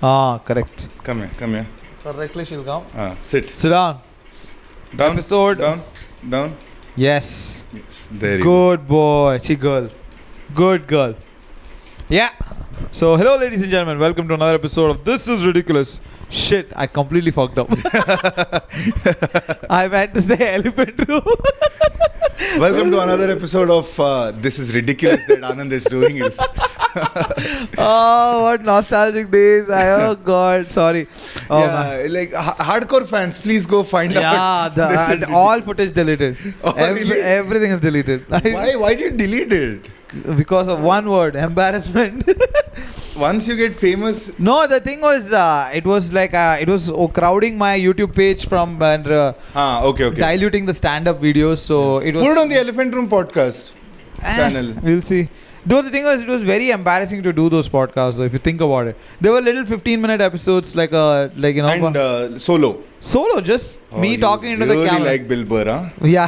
Ah, correct. Come here. Correctly, she'll come. Sit. Sit down. Down. Episode. Down. Yes. There you Good boy. Good girl. Yeah. So, hello, ladies and gentlemen. Welcome to another episode of This Is Ridiculous. Shit, I completely fucked up. I meant to say elephant room. Welcome to another episode of This Is Ridiculous that Anand is doing is. Oh, what nostalgic days. Oh, God. Sorry. Oh, man. Like hardcore fans, please go find out. Yeah, all footage deleted. Oh, really? Everything is deleted. Why did you delete it? Because of one word, embarrassment. Once you get famous. No, the thing was, it was like, it was crowding my YouTube page from Okay. diluting the stand-up videos. So it was. Put it on the Elephant Room podcast channel. We'll see. Though the thing was, it was very embarrassing to do those podcasts. Though, if you think about it, they were little 15-minute episodes, And solo. Solo, just me talking into the really camera. like Bill Burr, huh? Yeah.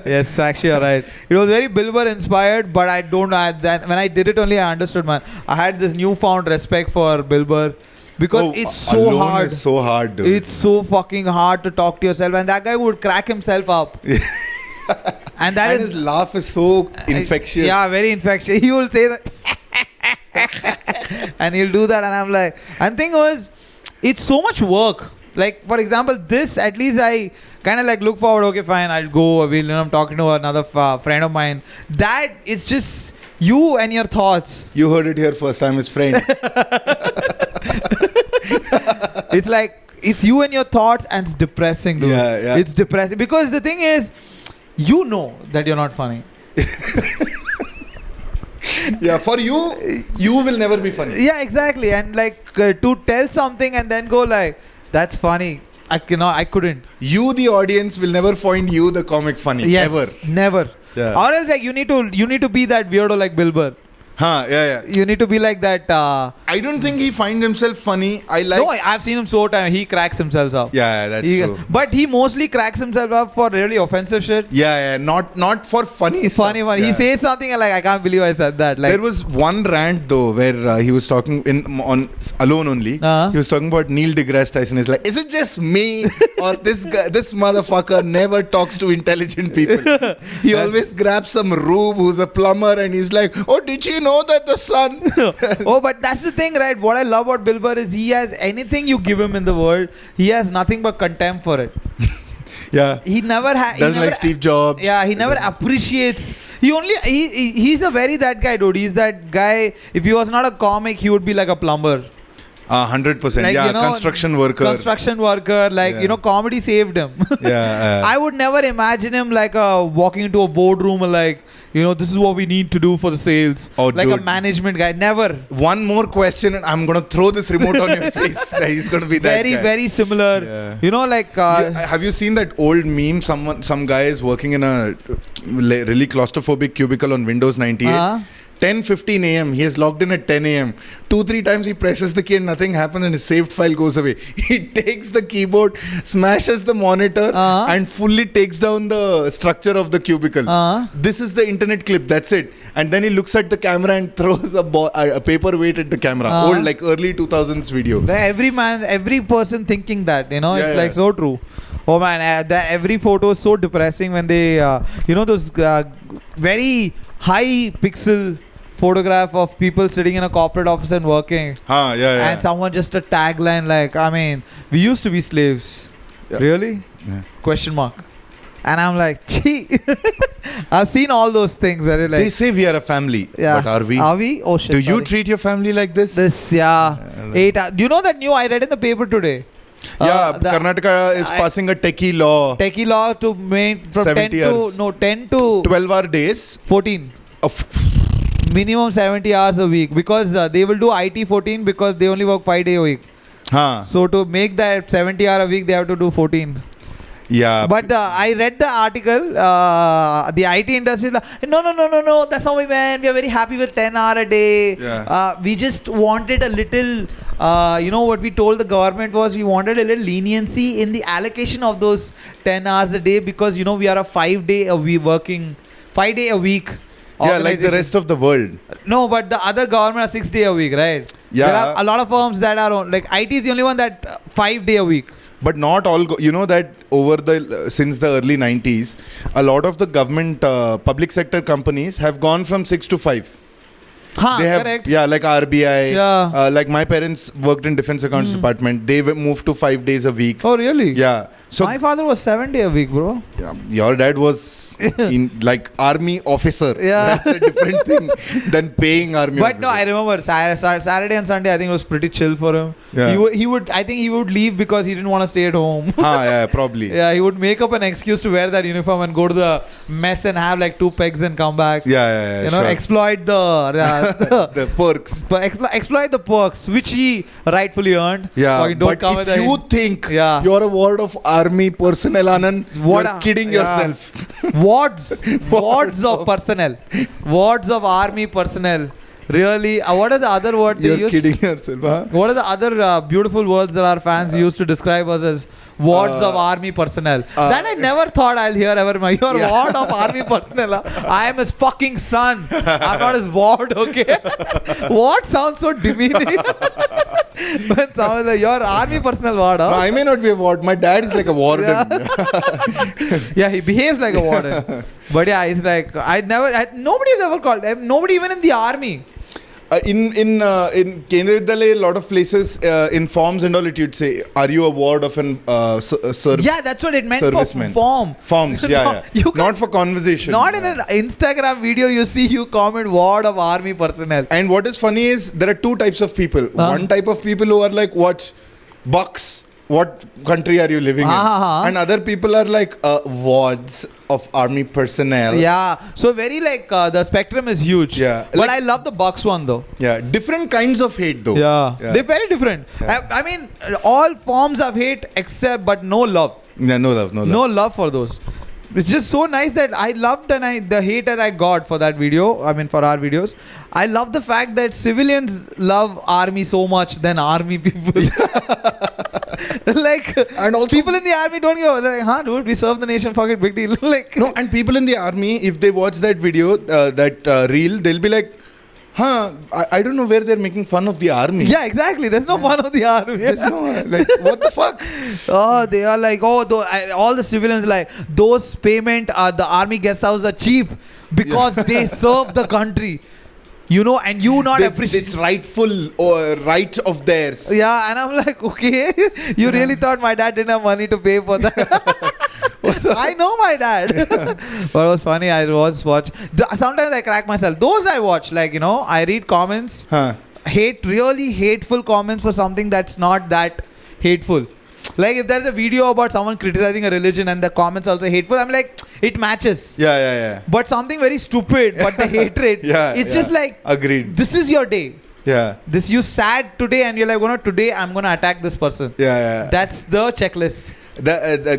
Yes, actually, you're right. It was very Bill Burr inspired, but when I did it only, I understood, man. I had this newfound respect for Bill Burr because it's so hard. It's so hard, dude. It's so fucking hard to talk to yourself, and that guy would crack himself up. And his laugh is so infectious. Yeah, very infectious. He will say that, and he'll do that, and I'm like, and thing was, it's so much work. Like, for example, this, at least I kind of like look forward, okay, fine, I'll go, I'm talking to another friend of mine. That, it's just you and your thoughts. You heard it here first time, his friend. It's like, it's you and your thoughts, and it's depressing, dude. Yeah. It's depressing. Because the thing is, you know that you're not funny. Yeah, for you will never be funny. Yeah, exactly. And like to tell something and then go like, that's funny. I couldn't. You, the audience, will never find you, the comic, funny. Yes, ever. Never. Yeah. Or else like you need to be that weirdo like Bill Burr. Yeah. You need to be like that. I don't think he finds himself funny. No, I've seen him so time. He cracks himself up. Yeah, that's true. But he mostly cracks himself up for really offensive shit. Yeah. Not for funny stuff. Funny one. Yeah. He says something and like, I can't believe I said that. Like, there was one rant though where he was talking on Alone Only. He was talking about Neil deGrasse Tyson. He's like, is it just me or this guy, this motherfucker never talks to intelligent people? He always grabs some rube who's a plumber and he's like, oh, did you know that the sun? Oh, but that's the thing, right? What I love about Bill Burr is he has anything you give him in the world, he has nothing but contempt for it. Yeah. He never doesn't like Steve Jobs. Yeah, he never appreciates. He's a very that guy, dude. He's that guy. If he was not a comic, he would be like a plumber. 100%. Like, yeah, construction worker. Like, comedy saved him. Yeah. I would never imagine him like walking into a boardroom and like, this is what we need to do for the sales. Oh, like dude. a management guy. Never. One more question and I'm going to throw this remote on your face. He's going to be that very, guy. very similar. Yeah. Have you seen that old meme? Some guy is working in a really claustrophobic cubicle on Windows 98. 10:15 a.m. He is logged in at 10 a.m. 2-3 times he presses the key and nothing happens and his saved file goes away. He takes the keyboard, smashes the monitor and fully takes down the structure of the cubicle. This is the internet clip. That's it. And then he looks at the camera and throws a paperweight at the camera. Old, like early 2000s video. Every person thinking that, it's so true. Oh man, every photo is so depressing when they, those very high pixel photograph of people sitting in a corporate office and working. And someone just a tagline like, we used to be slaves. Yeah. Really? Yeah. Question mark. And I'm like, gee. I've seen all those things where like, they say we are a family. Yeah. But are we? Are we? Oh shit. Do you treat your family like this? Yeah. 8 hours. Do you know that I read in the paper today? Karnataka is passing a techie law. Techie law to make from 10 years. to 10 to 12-hour days. 14. Minimum 70 hours a week because they will do IT 14 because they only work 5 days a week. So to make that 70 hours a week, they have to do 14. Yeah. But I read the article. The IT industry is like, no. That's how we went. We are very happy with 10 hours a day. Yeah. We just wanted a little, what we told the government was we wanted a little leniency in the allocation of those 10 hours a day because, we are a 5 day a week. Yeah, like the rest of the world. No, but the other government are 6 day a week, right? Yeah. There are a lot of firms that are like IT is the only one that 5 day a week. But not all. You know that since the early 90s, a lot of the government public sector companies have gone from 6 to 5. They have, correct. Yeah, like RBI. Yeah. Like my parents worked in Defense Accounts Department. They moved to 5 days a week. Oh, really? Yeah. So my father was 7 day a week, bro. Yeah, your dad was in like army officer. Yeah. That's a different thing than paying army. But no, I remember Saturday and Sunday. I think it was pretty chill for him. Yeah. He would. I think he would leave because he didn't want to stay at home. Yeah, probably. Yeah, he would make up an excuse to wear that uniform and go to the mess and have like 2 pegs and come back. Yeah. You know, exploit the the perks. Exploit the perks which he rightfully earned. Yeah, but if you think you're a ward of army personnel, Anand, you're kidding yourself. Wards of personnel. Wards of army personnel. Really? What are the other words they use? You're kidding yourself, huh? What are the other beautiful words that our fans use to describe us as wards of army personnel? That I never thought I'll hear ever. You're a ward of army personnel. I am his fucking son. I'm not his ward, okay? What sounds so demeaning? When someone like, you're army personnel ward, huh? No, I may not be a ward. My dad is like a warden. Yeah, he behaves like a warden. But yeah, it's like, nobody's ever called, nobody even in the army. In Kendra Vidyalaya, a lot of places in forms and all it you'd say, are you a ward of an yeah, that's what it meant serviceman. For Forms, yeah. Not for conversation. Not in an Instagram video you see you comment ward of army personnel. And what is funny is there are 2 types of people. One type of people who are like, what? Bucks. What country are you living in? And other people are like wards of army personnel. Yeah. So very like the spectrum is huge. Yeah. But like, I love the Bucks one though. Yeah. Different kinds of hate though. Yeah. They're very different. Yeah. I mean, all forms of hate except but no love. Yeah, no love. No love for those. It's just so nice that I loved the hate that I got for that video. I mean, for our videos. I love the fact that civilians love army so much than army people. Like, and also people in the army don't go like, dude, we serve the nation, fuck it, big deal. Like, no, and people in the army, if they watch that video, reel, they'll be like, I don't know where they're making fun of the army. Yeah, exactly. There's no fun of the army. There's no, like, what the fuck? Oh, they are like, all the civilians like, those payment, the army guest houses are cheap because they serve the country. You know, and you not appreciate. It's rightful or right of theirs. Yeah, and I'm like, okay, you really thought my dad didn't have money to pay for that? I know my dad. But it was funny. I was watch. Sometimes I crack myself. Those I watch, like, you know, I read comments, really hateful comments for something that's not that hateful. Like if there's a video about someone criticizing a religion and the comments also hateful, I'm like, it matches. Yeah. But something very stupid, but the hatred, it's just like, agreed. This is your day. Yeah. This you sad today and you're like, today I'm gonna attack this person. Yeah. That's the checklist.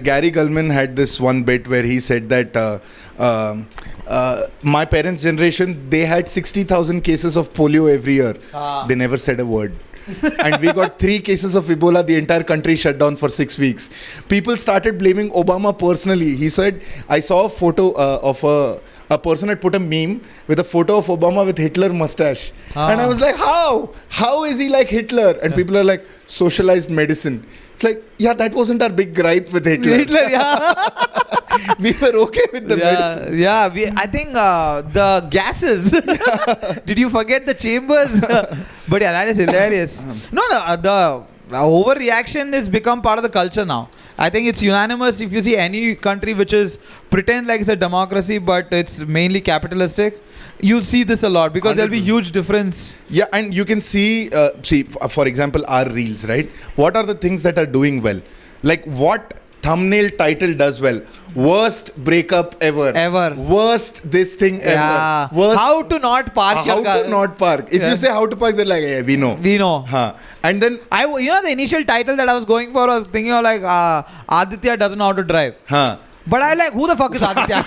Gary Gulman had this one bit where he said that my parents' generation, they had 60,000 cases of polio every year. They never said a word. And we got 3 cases of Ebola. The entire country shut down for 6 weeks. People started blaming Obama personally. He said, I saw a photo of a person had put a meme with a photo of Obama with Hitler mustache. And I was like, how? How is he like Hitler? And people are like, socialized medicine. It's like, yeah, that wasn't our big gripe with Hitler. We were okay with the medicine. Yeah, I think the gases. Did you forget the chambers? But yeah, that is hilarious. The overreaction has become part of the culture now. I think it's unanimous. If you see any country which pretends like it's a democracy, but it's mainly capitalistic, you'll see this a lot because there'll be huge difference. Yeah, and you can see, for example, our reels, right? What are the things that are doing well? Like what thumbnail title does well? Worst breakup ever. Worst this thing ever. Worst how to not park your car. How to not park. If you say how to park, they're like, yeah, we know. And then the initial title that I was going for was thinking of like Aditya doesn't know how to drive. But I like, who the fuck is Aditya?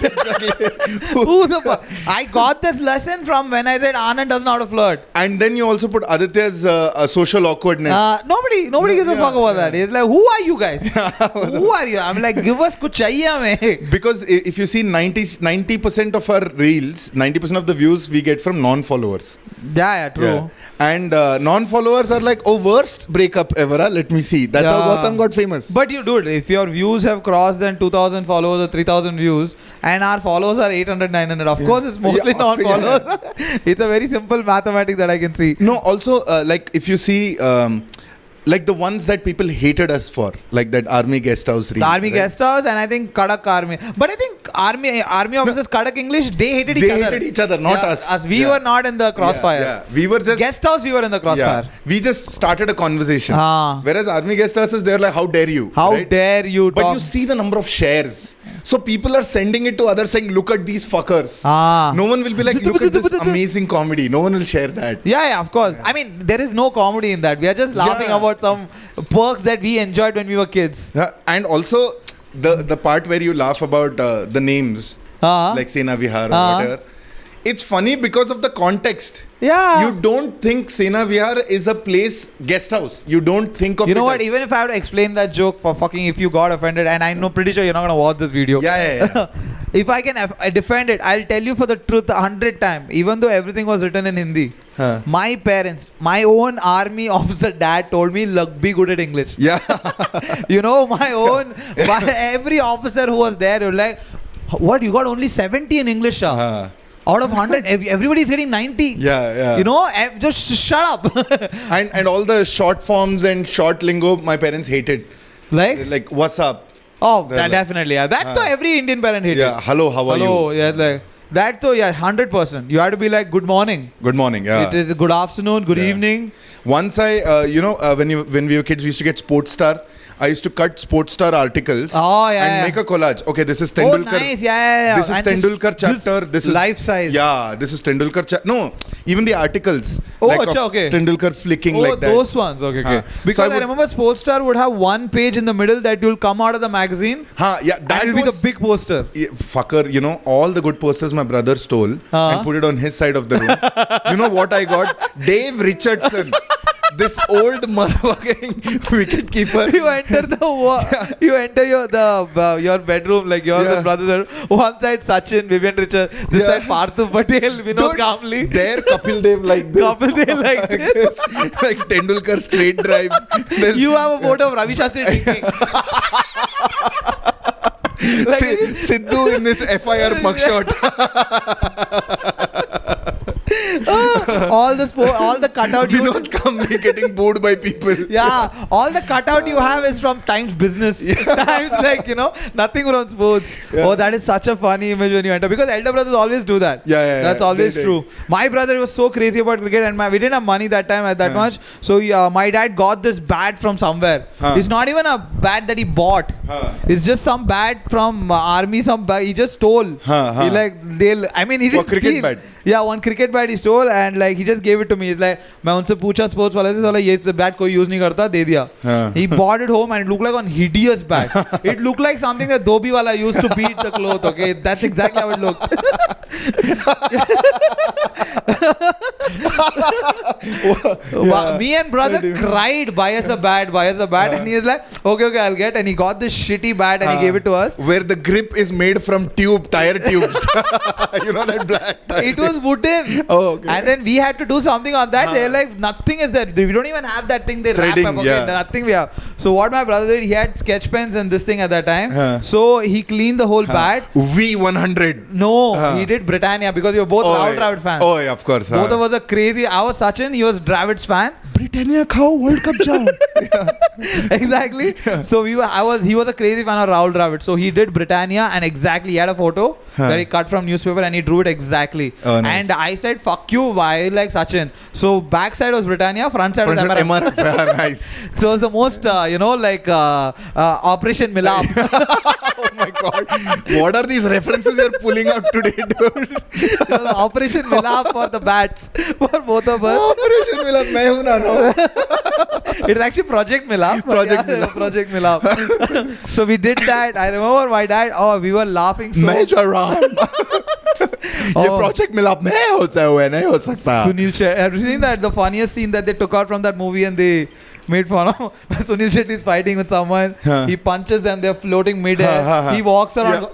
Who the fuck? I got this lesson from when I said Anand doesn't know how to flirt. And then you also put Aditya's social awkwardness. Nobody gives a fuck about that. It's like, who are you guys? Who are you? I'm like, give us kuch chahiye hame. Because if you see 90% of our reels, 90% of the views we get from non-followers. Yeah, true. Yeah. And non-followers are like, oh, worst breakup ever. Let me see. That's how Gautam got famous. But you dude, if your views have crossed then 2,000 followers or 3,000 views, and our followers are 800, 900, of course it's mostly non-followers. It's a very simple mathematics that I can see. No, also like if you see like the ones that people hated us for, like that army guest house reel. The army guest house, and I think Kadak army. But I think army officers, Kadak English, they hated each other. They hated each other, not us. We were not in the crossfire. Yeah. We were just guest house. We were in the crossfire. We just started a conversation. Whereas army guest houses, they're like, how dare you? How dare you? But you see the number of shares. So people are sending it to others, saying, look at these fuckers. No one will be like, look at this amazing comedy. No one will share that. Yeah, of course. I mean, there is no comedy in that. We are just laughing about some perks that we enjoyed when we were kids. And also the part where you laugh about the names, like Sena Vihar or whatever. It's funny because of the context. Yeah. You don't think Sena Vihar is a place, guest house. You don't think of it. You know what? Even if I have to explain that joke for fucking, if you got offended, and I know pretty sure you're not going to watch this video. Yeah. If I can defend it, I'll tell you for the truth 100 times. Even though everything was written in Hindi. My parents, my own army officer dad told me, look, be good at English. Yeah. You know, every officer who was there, was like, what, you got only 70 in English? Out of 100, everybody's getting 90. Yeah. You know, just shut up. and all the short forms and short lingo, my parents hated. Like what's up? Oh, definitely. Yeah. That though every Indian parent hated. Yeah, hello, how are you? Hello, yeah, like that though, yeah, 100%. You have to be like, good morning. Good morning, yeah. It is good afternoon, good evening. Once when we were kids, we used to get Sports Star. I used to cut Sports Star articles and make a collage. Okay, this is Tendulkar. Oh, nice. Yeah. This is Tendulkar chapter. This is life size. Yeah, this is Tendulkar chapter. No, even the articles. Oh, like okay. Tendulkar flicking like that. Those ones. Okay. Because I remember Sports Star would have one page in the middle that you'll come out of the magazine. Yeah, that will be the big poster. Fucker, you know, all the good posters my brother stole and put it on his side of the room. You know what I got? Dave Richardson. This old motherfucking wicket keeper. You enter you enter your bedroom, like yours and brother's bedroom. One side Sachin, Vivian Richard. This side Parthu Patel, Vinod Kamli. There Kapil Dev like this. Like Tendulkar straight drive. You have a photo of Ravi Shastri drinking. Sidhu in this FIR mugshot. all the cutout Vinod Kamli getting bored by people. Yeah, all the cutout you have is from Times Business. Times, like, you know, nothing from sports. Oh, that is such a funny image when you enter, because elder brothers always do that. That's always true. My brother was so crazy about cricket, and we didn't have money that time that much, so my dad got this bat from somewhere. It's not even a bat that he bought. It's just some bat from army. He just stole. He didn't cricket bat. Yeah, one cricket bat he stole, and like he just gave it to me. He's like, मैं उनसे पूछा sports वाले से, ये bat कोई use नहीं करता, दे दिया. He bought it home and it looked like a hideous bat. It looked like something that Dhobi wala used to beat the cloth. Okay, that's exactly how it looked. Me and brother cried, buy us a bat, and he was like, okay, I'll get. And he got this shitty bat and he gave it to us. Where the grip is made from tire tubes. You know that black tire. It was wooden. Oh, okay. And then we had to do something on that. They're like, nothing is there. We don't even have that thing. They Threading, wrap up. Okay, nothing we have. So what my brother did, he had sketch pens and this thing at that time. So he cleaned the whole bat. V100. No, he did Britannia, because we were both Rahul Dravid fans. Oh, yeah, of course. Both of us are crazy. I was Sachin, he was Dravid's fan. Britannia khao, World Cup jao. Exactly. So he was a crazy fan of Rahul Dravid. So he did Britannia, and exactly he had a photo that he cut from newspaper and he drew it exactly. Oh, nice. And I said, fuck you, why like Sachin? So back side was Britannia, front side was MRF. Nice. So it was the most, Operation Milaap. Oh my god. What are these references you're pulling out today, dude? Operation Milaap for the bats. For both of us. Operation Milaap, मैं हूँ ना. It's actually Project Milaap. Project Milaap. Project Milaap. So we did that. I remember my dad. Oh, we were laughing so. Natrajan. ये Project Milaap में होता है नहीं हो सकता. Sunil Shetty. Have you seen that? The funniest scene that they took out from that movie and they made fun of. Sunil Shetty is fighting with someone. He punches them. They're floating mid-air. He walks around.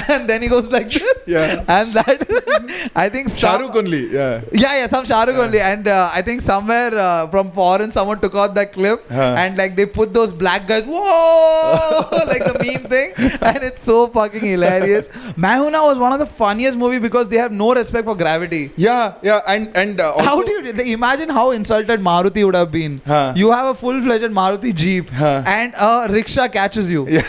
And then he goes like this. Yeah. And that, I think Shah Rukh only. Yeah, some Shah Rukh only. And I think somewhere from foreign, someone took out that clip and like they put those black guys, whoa, like the meme thing. And it's so fucking hilarious. Hoon Na was one of the funniest movies because they have no respect for gravity. Yeah. And also, how do you imagine how insulted Maruti would have been? You have a full-fledged Maruti Jeep and a rickshaw catches you. Yeah.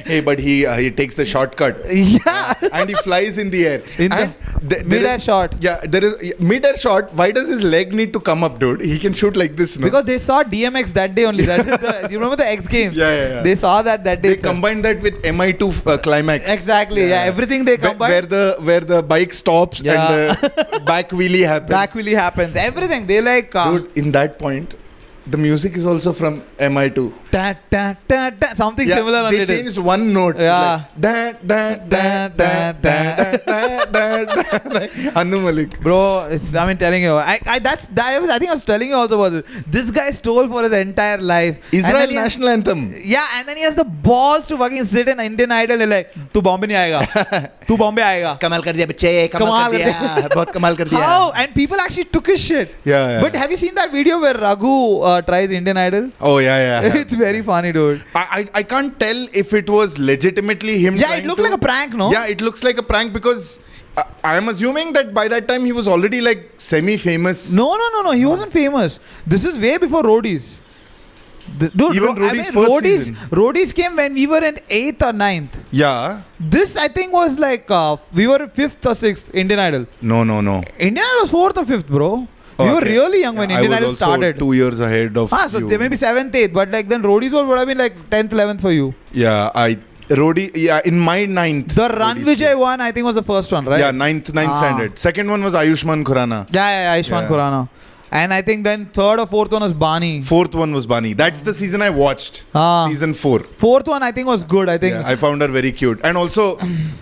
Hey, but he takes the shortcut. Yeah. And he flies in the air. In the mid-air shot. Yeah, there is mid-air shot. Why does his leg need to come up, dude? He can shoot like this, no? Because they saw DMX that day only. That is you remember the X Games? Yeah. They saw that day. They combined that with MI2 climax. Exactly. Yeah. Everything they combined. Where the bike stops and the back wheelie happens. Everything. They like. Dude, in that point, the music is also from MI2. Something similar on it. They changed one note. Yeah. Anu Malik. Bro, telling you. I think I was telling you also about this. This guy stole for his entire life. Israel national anthem. Yeah, and then he has the balls to fucking sit in Indian Idol and like, tu Bombay nahi aayega. Tu Bombay aayega. Kamal kar diya bachche. Kamal kar diya. Bahut kamal kar diya. How? And people actually took his shit. Yeah. But have you seen that video where Raghu tries Indian Idol? Oh, yeah. It's very funny, dude. I can't tell if it was legitimately him. Yeah, it looked like a prank, no? Yeah, it looks like a prank because I am assuming that by that time he was already like semi-famous. No. He wasn't famous. This is way before Roadies. Dude, even Roadies' Roadies came when we were in 8th or 9th. Yeah. This I think was like we were 5th or 6th Indian Idol. No. Indian Idol was 4th or 5th, bro. Oh, we were really young when Indian Idol started. I was also 2 years ahead of so they may be 7th, 8th, but like then Roadies would have been like 10th, 11th for you. Yeah, in my 9th. The Run Vijay one I think was the first one, right? Yeah, 9th standard. Second one was Ayushmann Khurrana. Yeah, Ayushmann Khurrana. And I think then third or fourth one was Bani. Fourth one was Bani. That's the season I watched. Season 4. Fourth one I think was good. I think. Yeah, I found her very cute. And also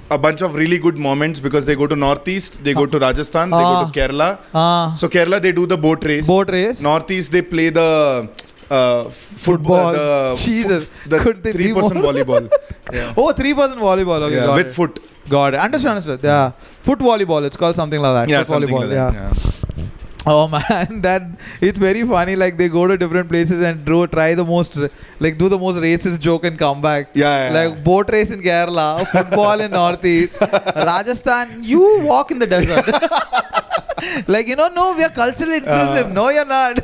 a bunch of really good moments because they go to Northeast, they go to Rajasthan, they go to Kerala. So Kerala they do the boat race. Northeast they play the football. Jesus. The 3-person volleyball. Yeah. Oh, 3-person volleyball. Okay, yeah, with foot. Got it. Understood. Yeah. Foot volleyball. It's called something like that. Yeah, foot volleyball. Like yeah. Oh man, it's very funny. Like they go to different places and try the most, do the most racist joke and come back. Yeah. Like boat race in Kerala, football in Northeast, Rajasthan. You walk in the desert. No, we are culturally inclusive. No, you're not.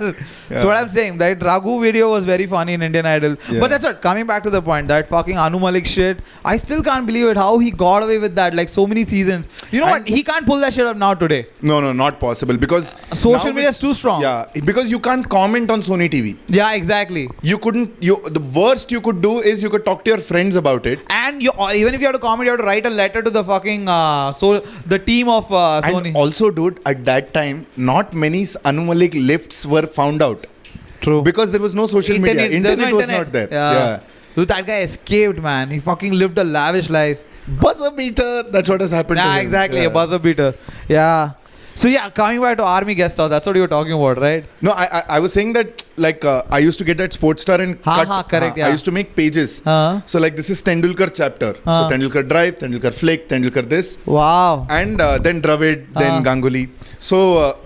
So what I'm saying, that Raghu video was very funny in Indian Idol. Yeah. But that's what, coming back to the point, that fucking Anu Malik shit, I still can't believe it, how he got away with that, like so many seasons. You know what, he can't pull that shit up now today. No, not possible because social media is too strong. Yeah, because you can't comment on Sony TV. Yeah, exactly. The worst you could do is you could talk to your friends about it. And or even if you have to comment, you have to write a letter to the fucking the team of Sony. And also, dude, at that time, not many Anu Malik lifts were found out. True. Because there was no social media. Internet was not there. Yeah. Dude, that guy escaped, man. He fucking lived a lavish life. Buzzer beater. That's what has happened to him. Exactly. A buzzer beater. Yeah. So coming back to Army Guest House, that's what you were talking about, right? No, I was saying that I used to get at Sports Star and cut. Correct, yeah. I used to make pages. So this is Tendulkar chapter. So Tendulkar Drive, Tendulkar Flick, Tendulkar this. Wow. And then Dravid, then Ganguly. So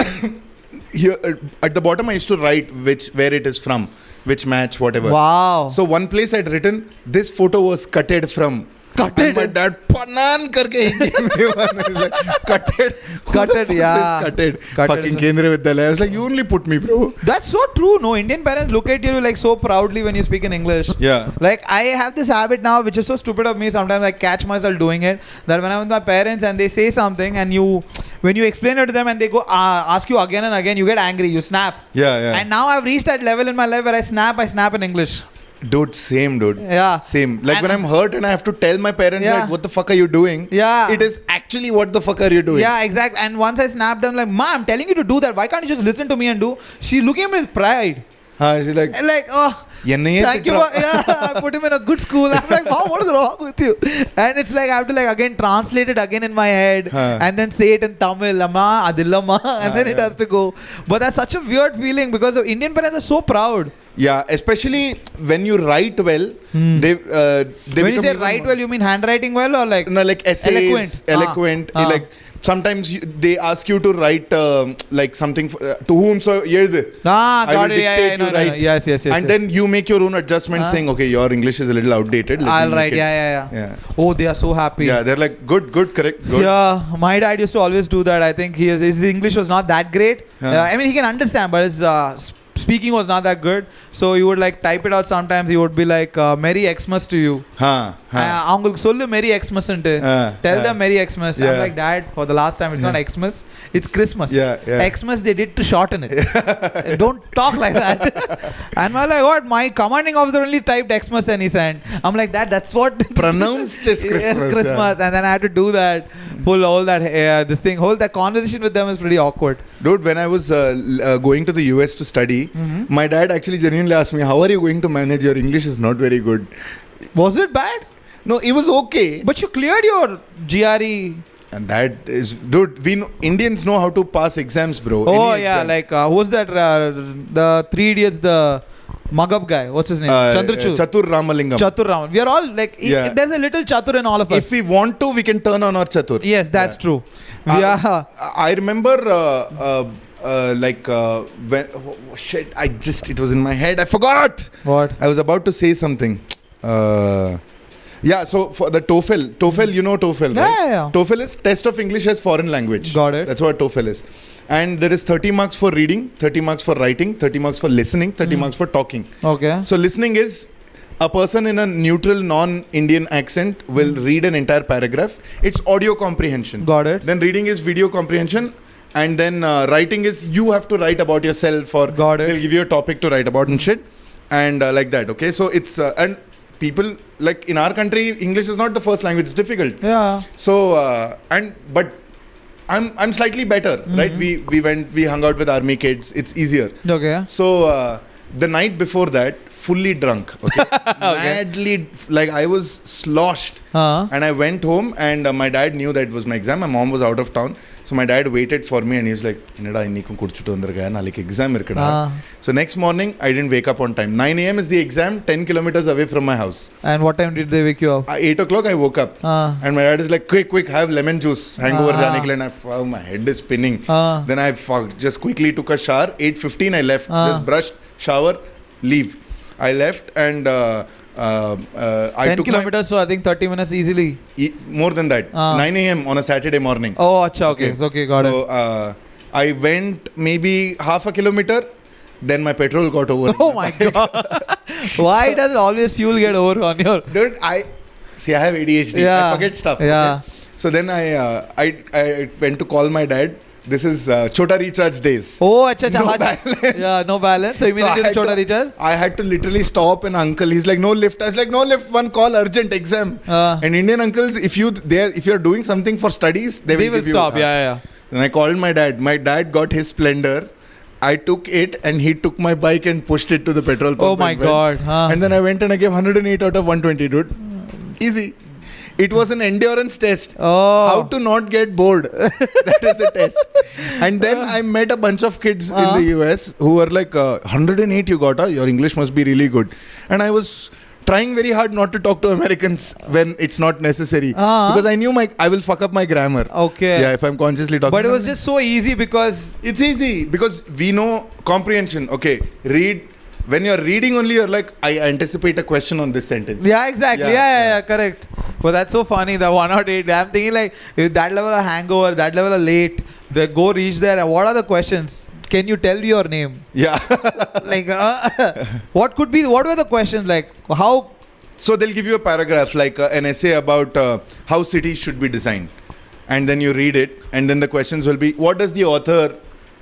here at the bottom I used to write where it is from, which match, whatever. Wow. So one place I'd written, this photo was cutted from. And my dad panan karke he gave me one. He's like, cutted, yeah. Cutted. Fucking Kendriya Vidyalaya. I was like, you only put me, bro. That's so true. No, Indian parents look at you like so proudly when you speak in English. Yeah. Like I have this habit now, which is so stupid of me. Sometimes I catch myself doing it. That when I'm with my parents and they say something and when you explain it to them and they go ask you again and again, you get angry. You snap. Yeah. And now I've reached that level in my life where I snap in English. Dude, same, dude. Yeah. Same. Like when I'm hurt and I have to tell my parents like, what the fuck are you doing? Yeah. It is actually what the fuck are you doing? Yeah, exactly. And once I snapped, I'm like, Ma, I'm telling you to do that. Why can't you just listen to me and do? She's looking at me with pride. She's like, oh, thank you. I put him in a good school. I'm like, Mom, what is wrong with you? And it's like I have to like again translate it again in my head and then say it in Tamil, Amma, Adillamma, and then it has to go. But that's such a weird feeling because the Indian parents are so proud. Yeah, especially when you write well, they when you say write well, you mean handwriting well or like no, like essays, eloquent. Like sometimes they ask you to write like something to whom so got it. Yes. And then you make your own adjustments, saying, okay, your English is a little outdated. I'll write. Yeah. Oh, they are so happy. Yeah, they're like good, correct, good. Yeah, my dad used to always do that. I think his English was not that great. I mean, he can understand, but his speaking was not that good, so he would like type it out. Sometimes he would be like, Merry Xmas to you. அவங்களுக்கு சொல்லு Merry Xmas ன்ட்டு tell them Merry Xmas. I'm like, Dad, for the last time, it's not Xmas, it's Christmas. Xmas they did to shorten it. Don't talk like that. And I'm like, what, my commanding officer only typed Xmas and he sent. I'm like, Dad, that's what pronounced is Christmas. And then I had to do that, pull all that this thing, hold that conversation with them is pretty awkward. Dude, when I was going to the US to study, my dad actually genuinely asked me, how are you going to manage? Your English is not very good. Was it bad? No, it was okay. But you cleared your GRE. And that is, dude, Indians know how to pass exams, bro. Oh, yeah, like, who's that, the Three Idiots, the Magab guy, what's his name? Chatur Ramalingam. We are all like, there's a little Chatur in all of us. If we want to, we can turn on our Chatur. Yes, that's true. I remember, it was in my head. I forgot. What? I was about to say something. So for the TOEFL, you know TOEFL, right? Yeah. TOEFL is Test of English as Foreign Language. Got it. That's what TOEFL is. And there is 30 marks for reading, 30 marks for writing, 30 marks for listening, 30 marks for talking. Okay. So listening is a person in a neutral, non-Indian accent will read an entire paragraph. It's audio comprehension. Got it. Then reading is video comprehension. And then writing is you have to write about yourself, or they'll give you a topic to write about and shit. And like that, okay? So it's... and people, like in our country, English is not the first language. It's difficult. Yeah. So, but I'm slightly better, right? We hung out with army kids. It's easier. Okay. So, the night before that, fully drunk, okay? Madly, like I was sloshed. And I went home and my dad knew that it was my exam. My mom was out of town. So my dad waited for me and he was like, exam So next morning, I didn't wake up on time. 9 a.m. is the exam, 10 kilometers away from my house. And what time did they wake you up? 8 o'clock, I woke up. And my dad is like, quick, have lemon juice. Hangover jane ke liye. My head is spinning. Then I just quickly took a shower. 8:15, I left. Just brushed, shower, leave. I left and... 10 kilometers, so I think 30 minutes easily. More than that. 9 a.m. on a Saturday morning. Oh, acha, okay. Got it. So, I went maybe half a kilometer, then my petrol got over. Oh my God. Why does always fuel get over on your... Dude, I have ADHD. I forget stuff. Yeah. Okay? So then I went to call my dad. This is Chota Recharge days. Oh, acha. No balance. Yeah, no balance. So immediately Chota Recharge? I had to literally stop an uncle. He's like, no lift. I was like, no lift. One call, urgent exam. And Indian uncles, if you're doing something for studies, they will give stop. You. Yeah. Then I called my dad. My dad got his Splendor. I took it and he took my bike and pushed it to the petrol pump. Oh my God. And then I went and I gave 108 out of 120, dude. Easy. It was an endurance test. Oh. How to not get bored. That is the test. And then I met a bunch of kids in the US who were like, 108 you got, your English must be really good. And I was trying very hard not to talk to Americans when it's not necessary. Because I knew I will fuck up my grammar. Okay. Yeah, if I'm consciously talking. But it was just so easy because... It's easy because we know comprehension. Okay, read... When you're reading only, you're like, I anticipate a question on this sentence. Yeah, exactly. Yeah, correct. But that's so funny, the 108. I'm thinking like, if that level of hangover, that level of late, they go reach there. What are the questions? Can you tell your name? Yeah. Like, what were the questions? Like, how? So they'll give you a paragraph, like an essay about how cities should be designed. And then you read it. And then the questions will be, what does the author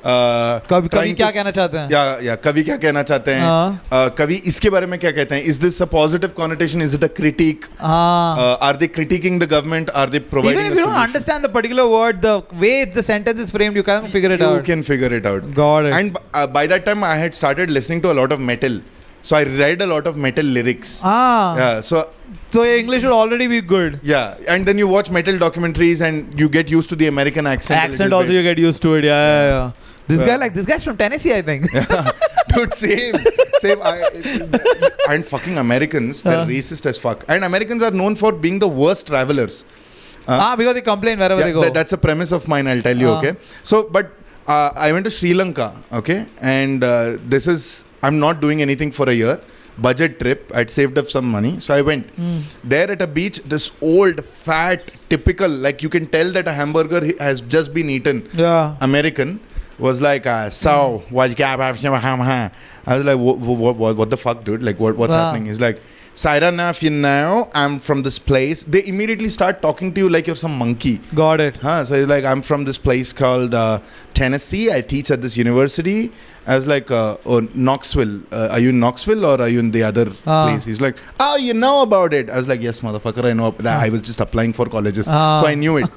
कवि क्या कहना चाहते हैं? या कवि क्या कहना चाहते हैं, कवि इसके बारे में क्या कहते हैं, is this a positive connotation, is it a critic, are they critiquing the government, are they providing even if you don't understand the particular word, the way the sentence is framed, you can figure it out. You can figure it out. Got it. And by that time I had started listening to a lot of metal, so I read a lot of metal lyrics. So your English would already be good. Yeah, and then you watch metal documentaries and you get used to the American accent. Also you get used to it. Yeah. This guy's from Tennessee, I think. Dude, same. And fucking Americans, they're racist as fuck. And Americans are known for being the worst travelers. Because they complain wherever they go. That's a premise of mine, I'll tell you, okay? So, but I went to Sri Lanka, okay? And I'm not doing anything for a year. Budget trip. I'd saved up some money. So I went. There at a beach, this old, fat, typical, like you can tell that a hamburger has just been eaten. Yeah. American was like, so, what's I was like, what the fuck, dude? Like, what's happening? He's like, Sairana, if you know, I'm from this place. They immediately start talking to you like you're some monkey. Got it. So he's like, I'm from this place called Tennessee. I teach at this university. I was like, Knoxville. Are you in Knoxville or are you in the other place? He's like, oh, you know about it. I was like, yes, motherfucker, I know. I was just applying for colleges. So I knew it.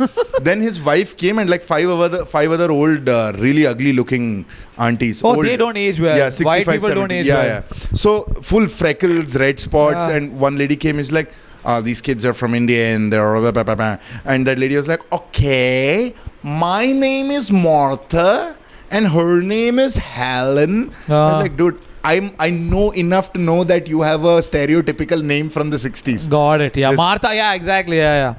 Then his wife came and like five other old, really ugly looking aunties. Oh, old, they don't age well. Yeah, 65, White people 70. don't age well. Yeah. So full freckles, red spots. And one lady came, is like, these kids are from India and they're blah, blah, blah. And that lady was like, okay, my name is Martha and her name is Helen. I was like, dude, I know enough to know that you have a stereotypical name from the 60s. Got it. Yeah, Martha. Yeah, exactly. Yeah.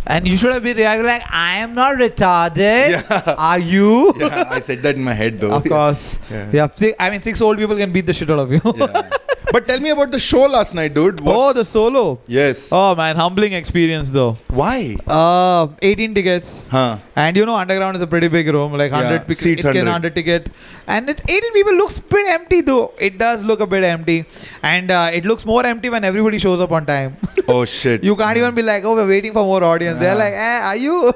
And you should have been reacting like, I am not retarded. Yeah. Are you? Yeah, I said that in my head though. Of course. Yeah. I mean, 6 old people can beat the shit out of you. Yeah. But tell me about the show last night, dude. The solo. Yes. Oh man, humbling experience though. Why? 18 tickets. And you know, underground is a pretty big room, like 100 seats, 100 ticket. And 18 people looks pretty empty though. It does look a bit empty. And it looks more empty when everybody shows up on time. Oh shit. You can't even be like, oh, we're waiting for more audience. They're like, are you?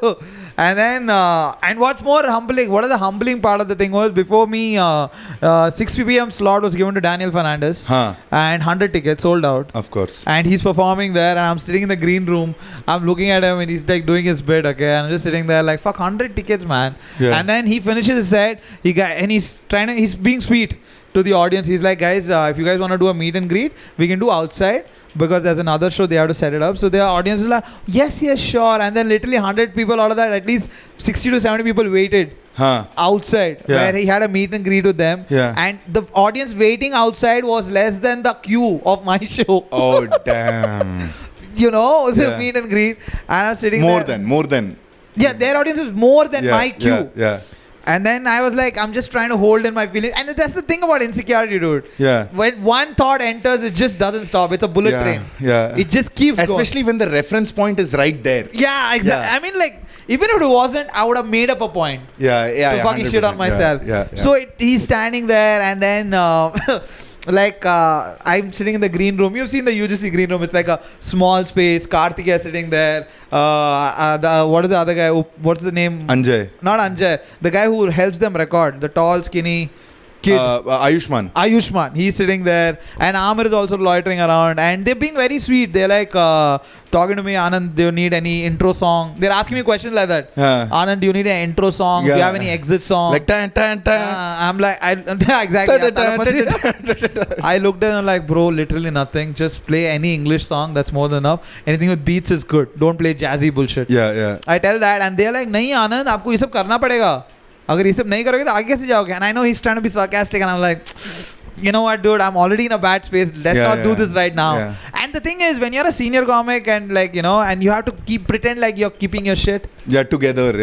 And then, and what's more humbling, what is the humbling part of the thing was, before me, 6 p.m. slot was given to Daniel Fernandez. And 100 tickets sold out. Of course. And he's performing there and I'm sitting in the green room. I'm looking at him and he's like doing his bit, okay? And I'm just sitting there like, fuck, 100 tickets, man. Yeah. And then he finishes his set, and he's being sweet to the audience. He's like, guys, if you guys want to do a meet and greet, we can do outside. Because there's another show, they have to set it up. So their audience is like, yes, sure. And then literally 100 people out of that, at least 60 to 70 people waited outside where he had a meet and greet with them. Yeah. And the audience waiting outside was less than the queue of my show. Oh, damn. You know, the meet and greet. And I was sitting More there. than. Yeah, their audience is more than my queue. Yeah. And then I was like, I'm just trying to hold in my feelings. And that's the thing about insecurity, dude. Yeah. When one thought enters, it just doesn't stop. It's a bullet train. Yeah. It just keeps going. Especially when the reference point is right there. Yeah, exactly. Yeah. I mean, like, even if it wasn't, I would have made up a point. To fucking shit on myself. Yeah. So he's standing there and then... I'm sitting in the green room. You've seen the UGC green room. It's like a small space. Karthik is sitting there. What is the other guy? What's the name? Anjay. Not Anjay. The guy who helps them record. The tall, skinny kid. Ayushman. He's sitting there. And Amir is also loitering around. And they're being very sweet. They're like talking to me, Anand, do you need any intro song? They're asking me questions like that. Anand, do you need an intro song? Do you have any exit song? Like tan. I'm like, exactly. I looked at them like, bro, literally nothing. Just play any English song. That's more than enough. Anything with beats is good. Don't play jazzy bullshit. Yeah. I tell that and they're like, nahi Anand, aapko ye sab karna padega. Agar ye sab nahi karoge to aage kaise jaoge? And I know he's trying to be sarcastic and I'm like, you know what, dude, I'm already in a bad space. Let's not do this right now. Yeah. And the thing is, when you're a senior comic and like, you know, and you have to pretend like you're keeping your shit. Yeah, together,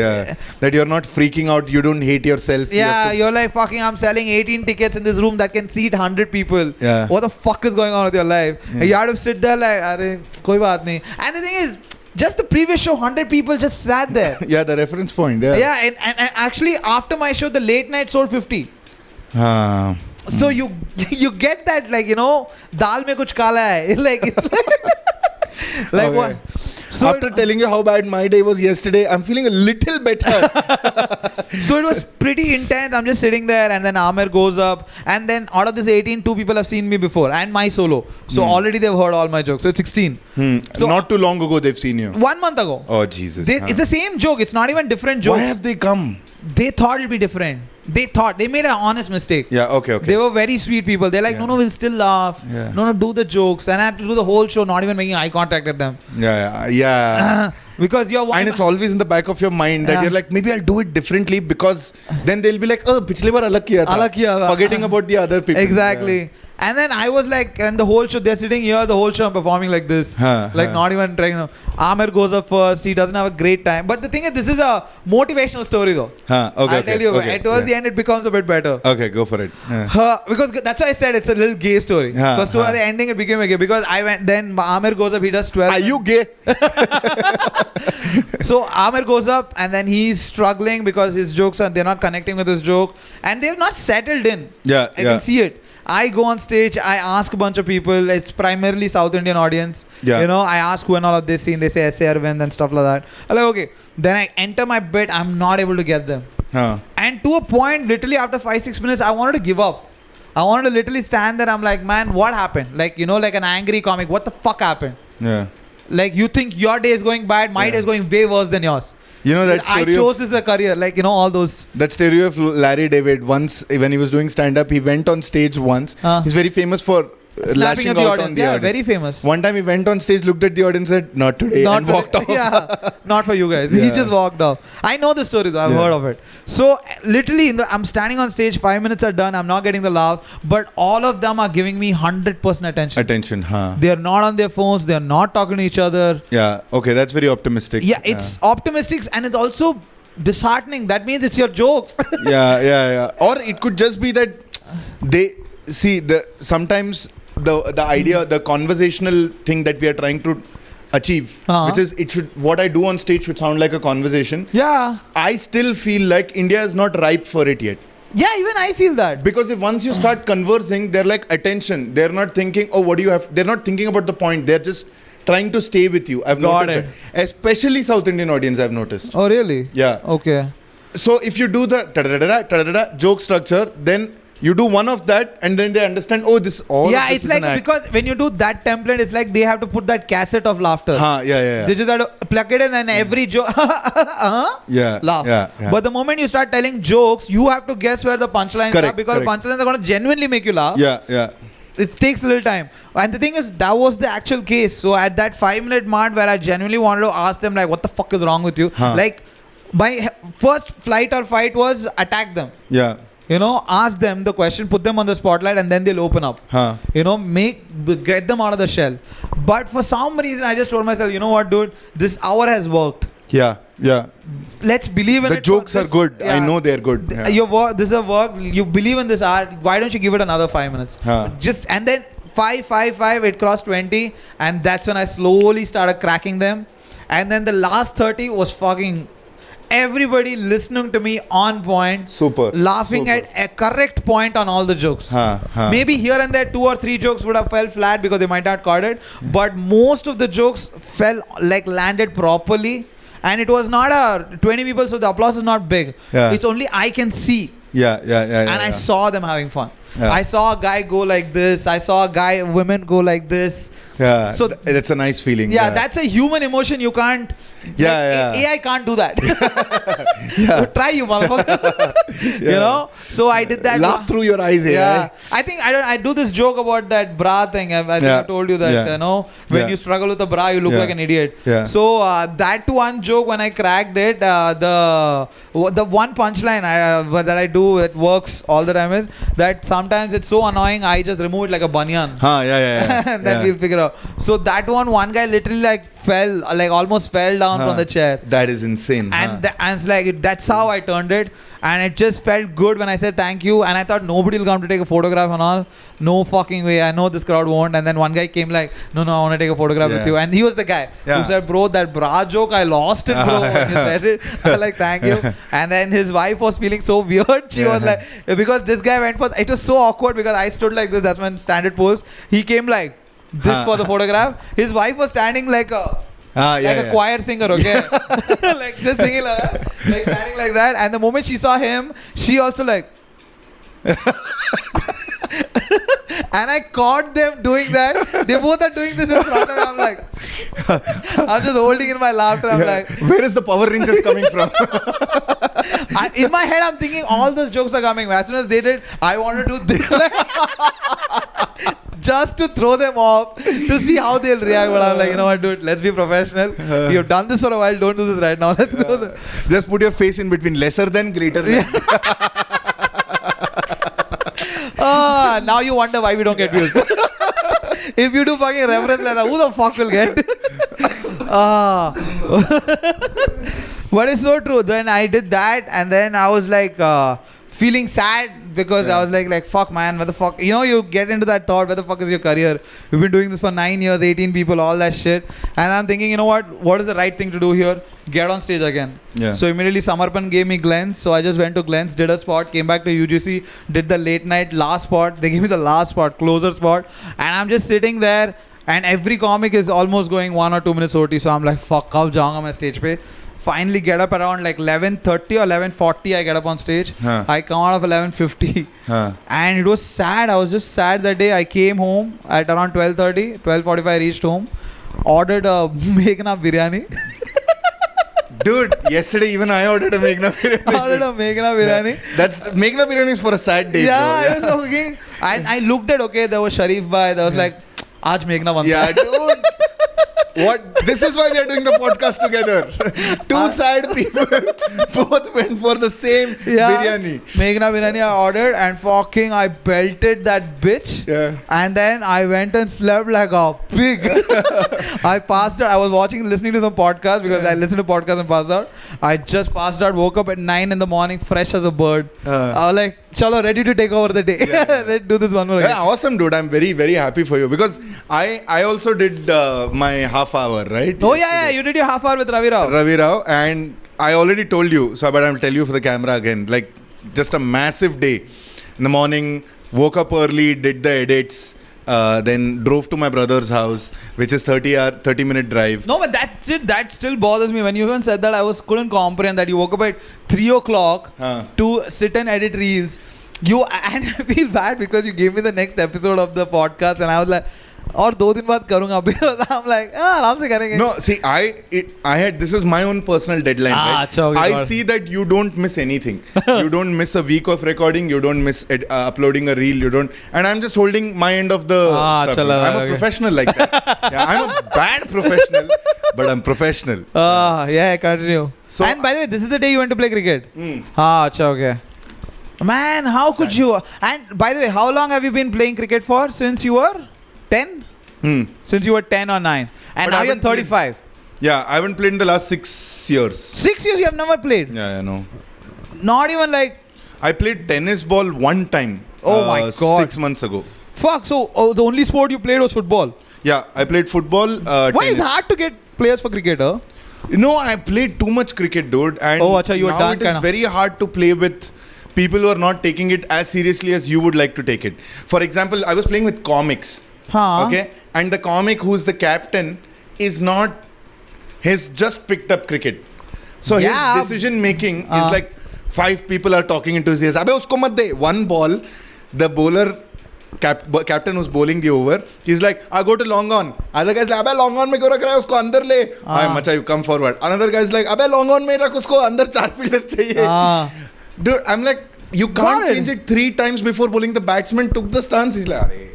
that you're not freaking out, you don't hate yourself. Yeah, you're like, fucking, I'm selling 18 tickets in this room that can seat 100 people. Yeah. What the fuck is going on with your life? Yeah. You have to sit there like, arey, koi baat nahi. And the thing is, just the previous show, 100 people just sat there. Yeah, the reference point, Yeah, and actually, after my show, the late night sold 50. So you get that, like, you know, dal mein kuch kala hai. Like, it's like okay. what? So after telling you how bad my day was yesterday, I'm feeling a little better. So it was pretty intense. I'm just sitting there, and then Amir goes up, and then out of this 18, 2 people have seen me before, and my solo. So already they've heard all my jokes. So it's 16. So not too long ago they've seen you. 1 month ago. Oh Jesus! It's the same joke. It's not even different joke. Why have they come? They thought it'll be different. They made an honest mistake. Yeah, okay. They were very sweet people. They're like, no, we'll still laugh. Yeah. No, do the jokes. And I had to do the whole show, not even making eye contact with them. Yeah. Because you're one. And it's always in the back of your mind that you're like, maybe I'll do it differently, because then they'll be like, oh, पिछली बार अलग किया था. Forgetting about the other people. Exactly. Yeah. And then I was like, and the whole show, they're sitting here, the whole show I'm performing like this. Not even trying. Amir goes up first, he doesn't have a great time. But the thing is, this is a motivational story though. I'll tell you, towards the end it becomes a bit better. Okay, go for it. Because that's why I said it's a little gay story. Because towards the ending it became a gay. Because then Amir goes up, he does 12. Are you gay? So Amir goes up and then he's struggling because his jokes they're not connecting with his joke. And they've not settled in. I can see it. I go on stage, I ask a bunch of people, it's primarily South Indian audience. I ask who and all of this scene, they say S.A. Arvind and stuff like that. I'm like, okay. Then I enter my bit, I'm not able to get them. And to a point, literally after 5-6 minutes, I wanted to give up. I wanted to literally stand there, I'm like, man, what happened? Like, like an angry comic, what the fuck happened? Like, you think your day is going bad, my day is going way worse than yours. You know that story I chose this as a career, like, all those. That story of Larry David, once when he was doing stand-up, he went on stage once. He's very famous for lashing out on the audience. Very famous. One time he went on stage, looked at the audience, said, not today, and walked off. Not for you guys. He just walked off. I know the story though, I've heard of it. So literally, I'm standing on stage, 5 minutes are done, I'm not getting the laugh, but all of them are giving me 100% attention. They're not on their phones, they're not talking to each other. Yeah, okay, that's very optimistic. Yeah, it's optimistic, and it's also disheartening. That means it's your jokes. Yeah. Or it could just be that they see sometimes the idea, the conversational thing that we are trying to achieve, which is what I do on stage should sound like a conversation. Yeah. I still feel like India is not ripe for it yet. Yeah, even I feel that. Because if once you start conversing, they're like, attention. They're not thinking, oh, what do you have? They're not thinking about the point. They're just trying to stay with you. I've noticed that. Especially South Indian audience, I've noticed. Oh, really? Yeah. Okay. So if you do the joke structure, then you do one of that, and then they understand, oh, this all yeah, of this it's like, because when you do that template, it's like they have to put that cassette of laughter. Yeah. They just have to plug it in, and every joke laugh. Yeah. But the moment you start telling jokes, you have to guess where the punchlines are, because punchlines are going to genuinely make you laugh. Yeah. It takes a little time. And the thing is, that was the actual case. So at that 5-minute mark where I genuinely wanted to ask them, like, what the fuck is wrong with you? Like, my first flight or fight was attack them. Yeah. Ask them the question, put them on the spotlight, and then they'll open up. Get them out of the shell. But for some reason, I just told myself, you know what, dude? This hour has worked. Yeah. Let's believe in it. The jokes are good. Yeah. I know they're good. This is a work. You believe in this art. Why don't you give it another 5 minutes? And then 5, it crossed 20, and that's when I slowly started cracking them. And then the last 30 was fucking everybody listening to me on point, laughing at a correct point on all the jokes. Maybe here and there 2 or 3 jokes would have fell flat because they might not caught it, but most of the jokes landed properly, and it was not a 20 people, so the applause is not big. It's only I can see. And I saw them having fun. I saw a guy go like this, I saw women go like this. Yeah, so that's a nice feeling. Yeah, that's a human emotion. You can't. AI can't do that. Try, you motherfucker. So I did that. Laugh through your eyes. Yeah. I think I do this joke about that bra thing. I think I told you that. When you struggle with a bra, you look like an idiot. So that one joke, when I cracked it, the one punchline that I do that works all the time is that sometimes it's so annoying, I just remove it like a banyan. And then we'll figure out. So that one guy literally almost fell down from the chair. That is insane. And it's like, that's how I turned it. And it just felt good when I said thank you. And I thought nobody will come to take a photograph and all. No fucking way. I know this crowd won't. And then one guy came like, no, I want to take a photograph with you. And he was the guy who said, bro, that bra joke, I lost it, bro. When you said it. I was like, thank you. And then his wife was feeling so weird. She was like, because this guy went for, it was so awkward because I stood like this. That's my standard pose. He came like this for the photograph. His wife was standing like a Like a choir singer, okay? Like just singing like that, like standing like that. And the moment she saw him, she also like. And I caught them doing that. They both are doing this in front of me. I'm like, I'm just holding in my laughter. I'm like, where is the Power Rangers coming from? In my head, I'm thinking all those jokes are coming. As soon as they did, I want to do this. Just to throw them off, to see how they'll react. But I'm like, you know what, dude, let's be professional. You've done this for a while, don't do this right now. Let's go there. Just put your face in between lesser than, greater than. Now you wonder why we don't get views. If you do fucking reference like that, who the fuck will get? But it's so true. Then I did that, and then I was like feeling sad because I was like, fuck man, where the fuck? You know, you get into that thought, where the fuck is your career? We've been doing this for 9 years, 18 people, all that shit. And I'm thinking, you know what is the right thing to do here? Get on stage again. Yeah. So immediately Samarpan gave me Glens. So I just went to Glens, did a spot, came back to UGC, did the late night last spot. They gave me the last spot, closer spot. And I'm just sitting there, and every comic is almost going 1 or 2 minutes OT. So I'm like, fuck, how jaunga main stage pe? Finally get up around like 11:30 or 11:40. I get up on stage. I come out of 11:50. And it was sad. I was just sad that day. I came home at around 12:30. 12:45 I reached home. Ordered a Meghna biryani. Dude, yesterday even I ordered a Meghna biryani. That's Meghna biryani is for a sad day. I was looking. And I looked at, okay, there was Sharif Bhai. There was like, Aaj Meghna banta. Yeah, dude. What? This is why we are doing the podcast together. Two sad people both went for the same biryani. Meghna biryani I ordered, and fucking I belted that bitch. Yeah. And then I went and slept like a pig. I passed out. I was listening to some podcast because I listened to podcasts and passed out. I just passed out, woke up at 9 in the morning, fresh as a bird. I was like, chalo, ready to take over the day. Let's do this one more again. Yeah, awesome, dude. I'm very, very happy for you because I also did my half hour, right? Oh, yeah, you did your half hour with Ravi Rao. And I already told you, so but I'll tell you for the camera again. Like, just a massive day. In the morning, woke up early, did the edits. Then drove to my brother's house, which is 30-minute drive. No, but that still bothers me. When you even said that, couldn't comprehend that you woke up at 3 o'clock to sit and edit reels. And I feel bad because you gave me the next episode of the podcast, and I was like, और 2 दिन बाद करूँगा अभी. I'm like, आराम से करेंगे. No, see, I had, this is my own personal deadline, right? I see that you don't miss anything. You don't miss a week of recording. You don't miss uploading a reel. You don't, and I'm just holding my end of the stuff. I'm a professional like that. I'm a bad professional, but I'm professional. Continue. So, and by the way, this is the day you went to play cricket. Okay. Man, how could you? And by the way, how long have you been playing cricket for? Since you were 10? Since you were 10 or 9. And now you're 35. Yeah, I haven't played in the last 6 years. 6 years you have never played? Yeah, I know. Not even like... I played tennis ball one time. Oh my God. 6 months ago. Fuck, so the only sport you played was football? Yeah, I played football, Why tennis. is it hard to get players for cricket, huh? No, I played too much cricket, dude. And you were now done, it is very hard to play with people who are not taking it as seriously as you would like to take it. For example, I was playing with comics. Okay, and the comic who's the captain is not. He's just picked up cricket, so his decision making is like 5 people are talking into his ears. Abe usko mat de. One ball, the bowler captain who's bowling the over, he's like, I go to long on. Other guy's like, abe long on mein kyun rakh raha hai, usko andar le. Hi macha, you come forward. Another guy's like, abe long on mein rakh, usko andar 4 fielder chahiye. Dude, I'm like, you can't change it 3 times before bowling. The batsman took the stance. He's like,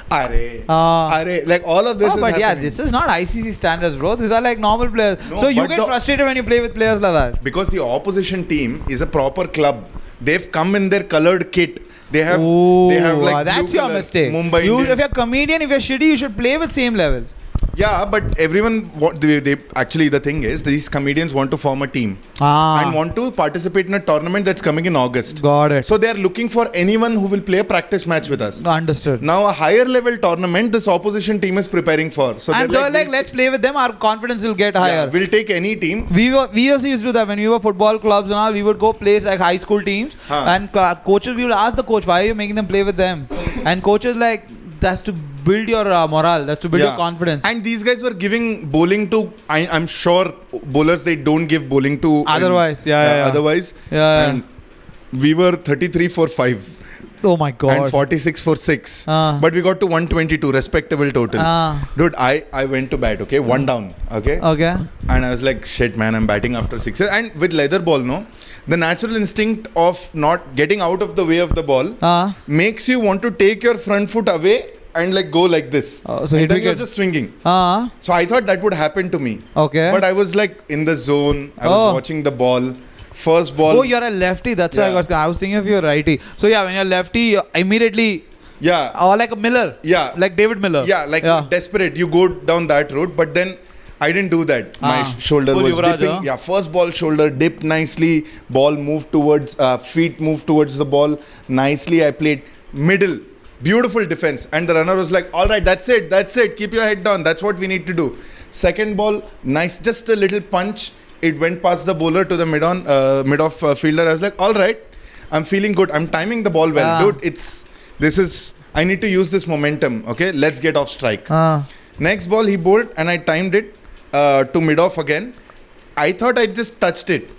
like all of this is but happening. This is not ICC standards, bro. These are like normal players. No, so you get frustrated when you play with players like that. Because the opposition team is a proper club. They've come in their colored kit. They have like that's your mistake. Mumbai if you're a comedian, if you're shitty, you should play with same level. Yeah, but everyone, they actually, the thing is, these comedians want to form a team and want to participate in a tournament that's coming in August. Got it. So they're looking for anyone who will play a practice match with us. Understood. Now a higher level tournament, this opposition team is preparing for. So and they're like, let's play with them. Our confidence will get higher. Yeah, we'll take any team. We also used to do that when we were football clubs and all. We would go play like high school teams, and coaches. We would ask the coach, why are you making them play with them? And coaches like, that's to build your morale. That's to build your confidence. And these guys were giving bowling to. I'm sure bowlers they don't give bowling to. Otherwise, Otherwise, and we were 33 for 5. Oh my God. And 46 for 6. But we got to 122, respectable total. Dude, I went to bat, okay? 1 down, okay? Okay. And I was like, shit, man, I'm batting after 6. And with leather ball, no? The natural instinct of not getting out of the way of the ball makes you want to take your front foot away and like go like this. So and then you're just swinging. So I thought that would happen to me. Okay. But I was like in the zone. I was watching the ball. First ball. Oh, you're a lefty. That's why I was thinking if you're righty. So yeah, when you're lefty, you immediately. Yeah. Or like a Miller. Yeah. Like David Miller. Yeah, like desperate. You go down that route, but then I didn't do that. My shoulder Full was Yuvraj, dipping. Yeah, first ball shoulder dipped nicely. Ball moved towards, feet moved towards the ball. Nicely I played middle. Beautiful defense. And the runner was like, all right, that's it. Keep your head down. That's what we need to do. Second ball, nice. Just a little punch. It went past the bowler to the mid-off fielder. I was like, all right, I'm feeling good. I'm timing the ball well. Dude, I need to use this momentum. Okay, let's get off strike. Next ball, he bowled and I timed it to mid-off again. I thought I just touched it.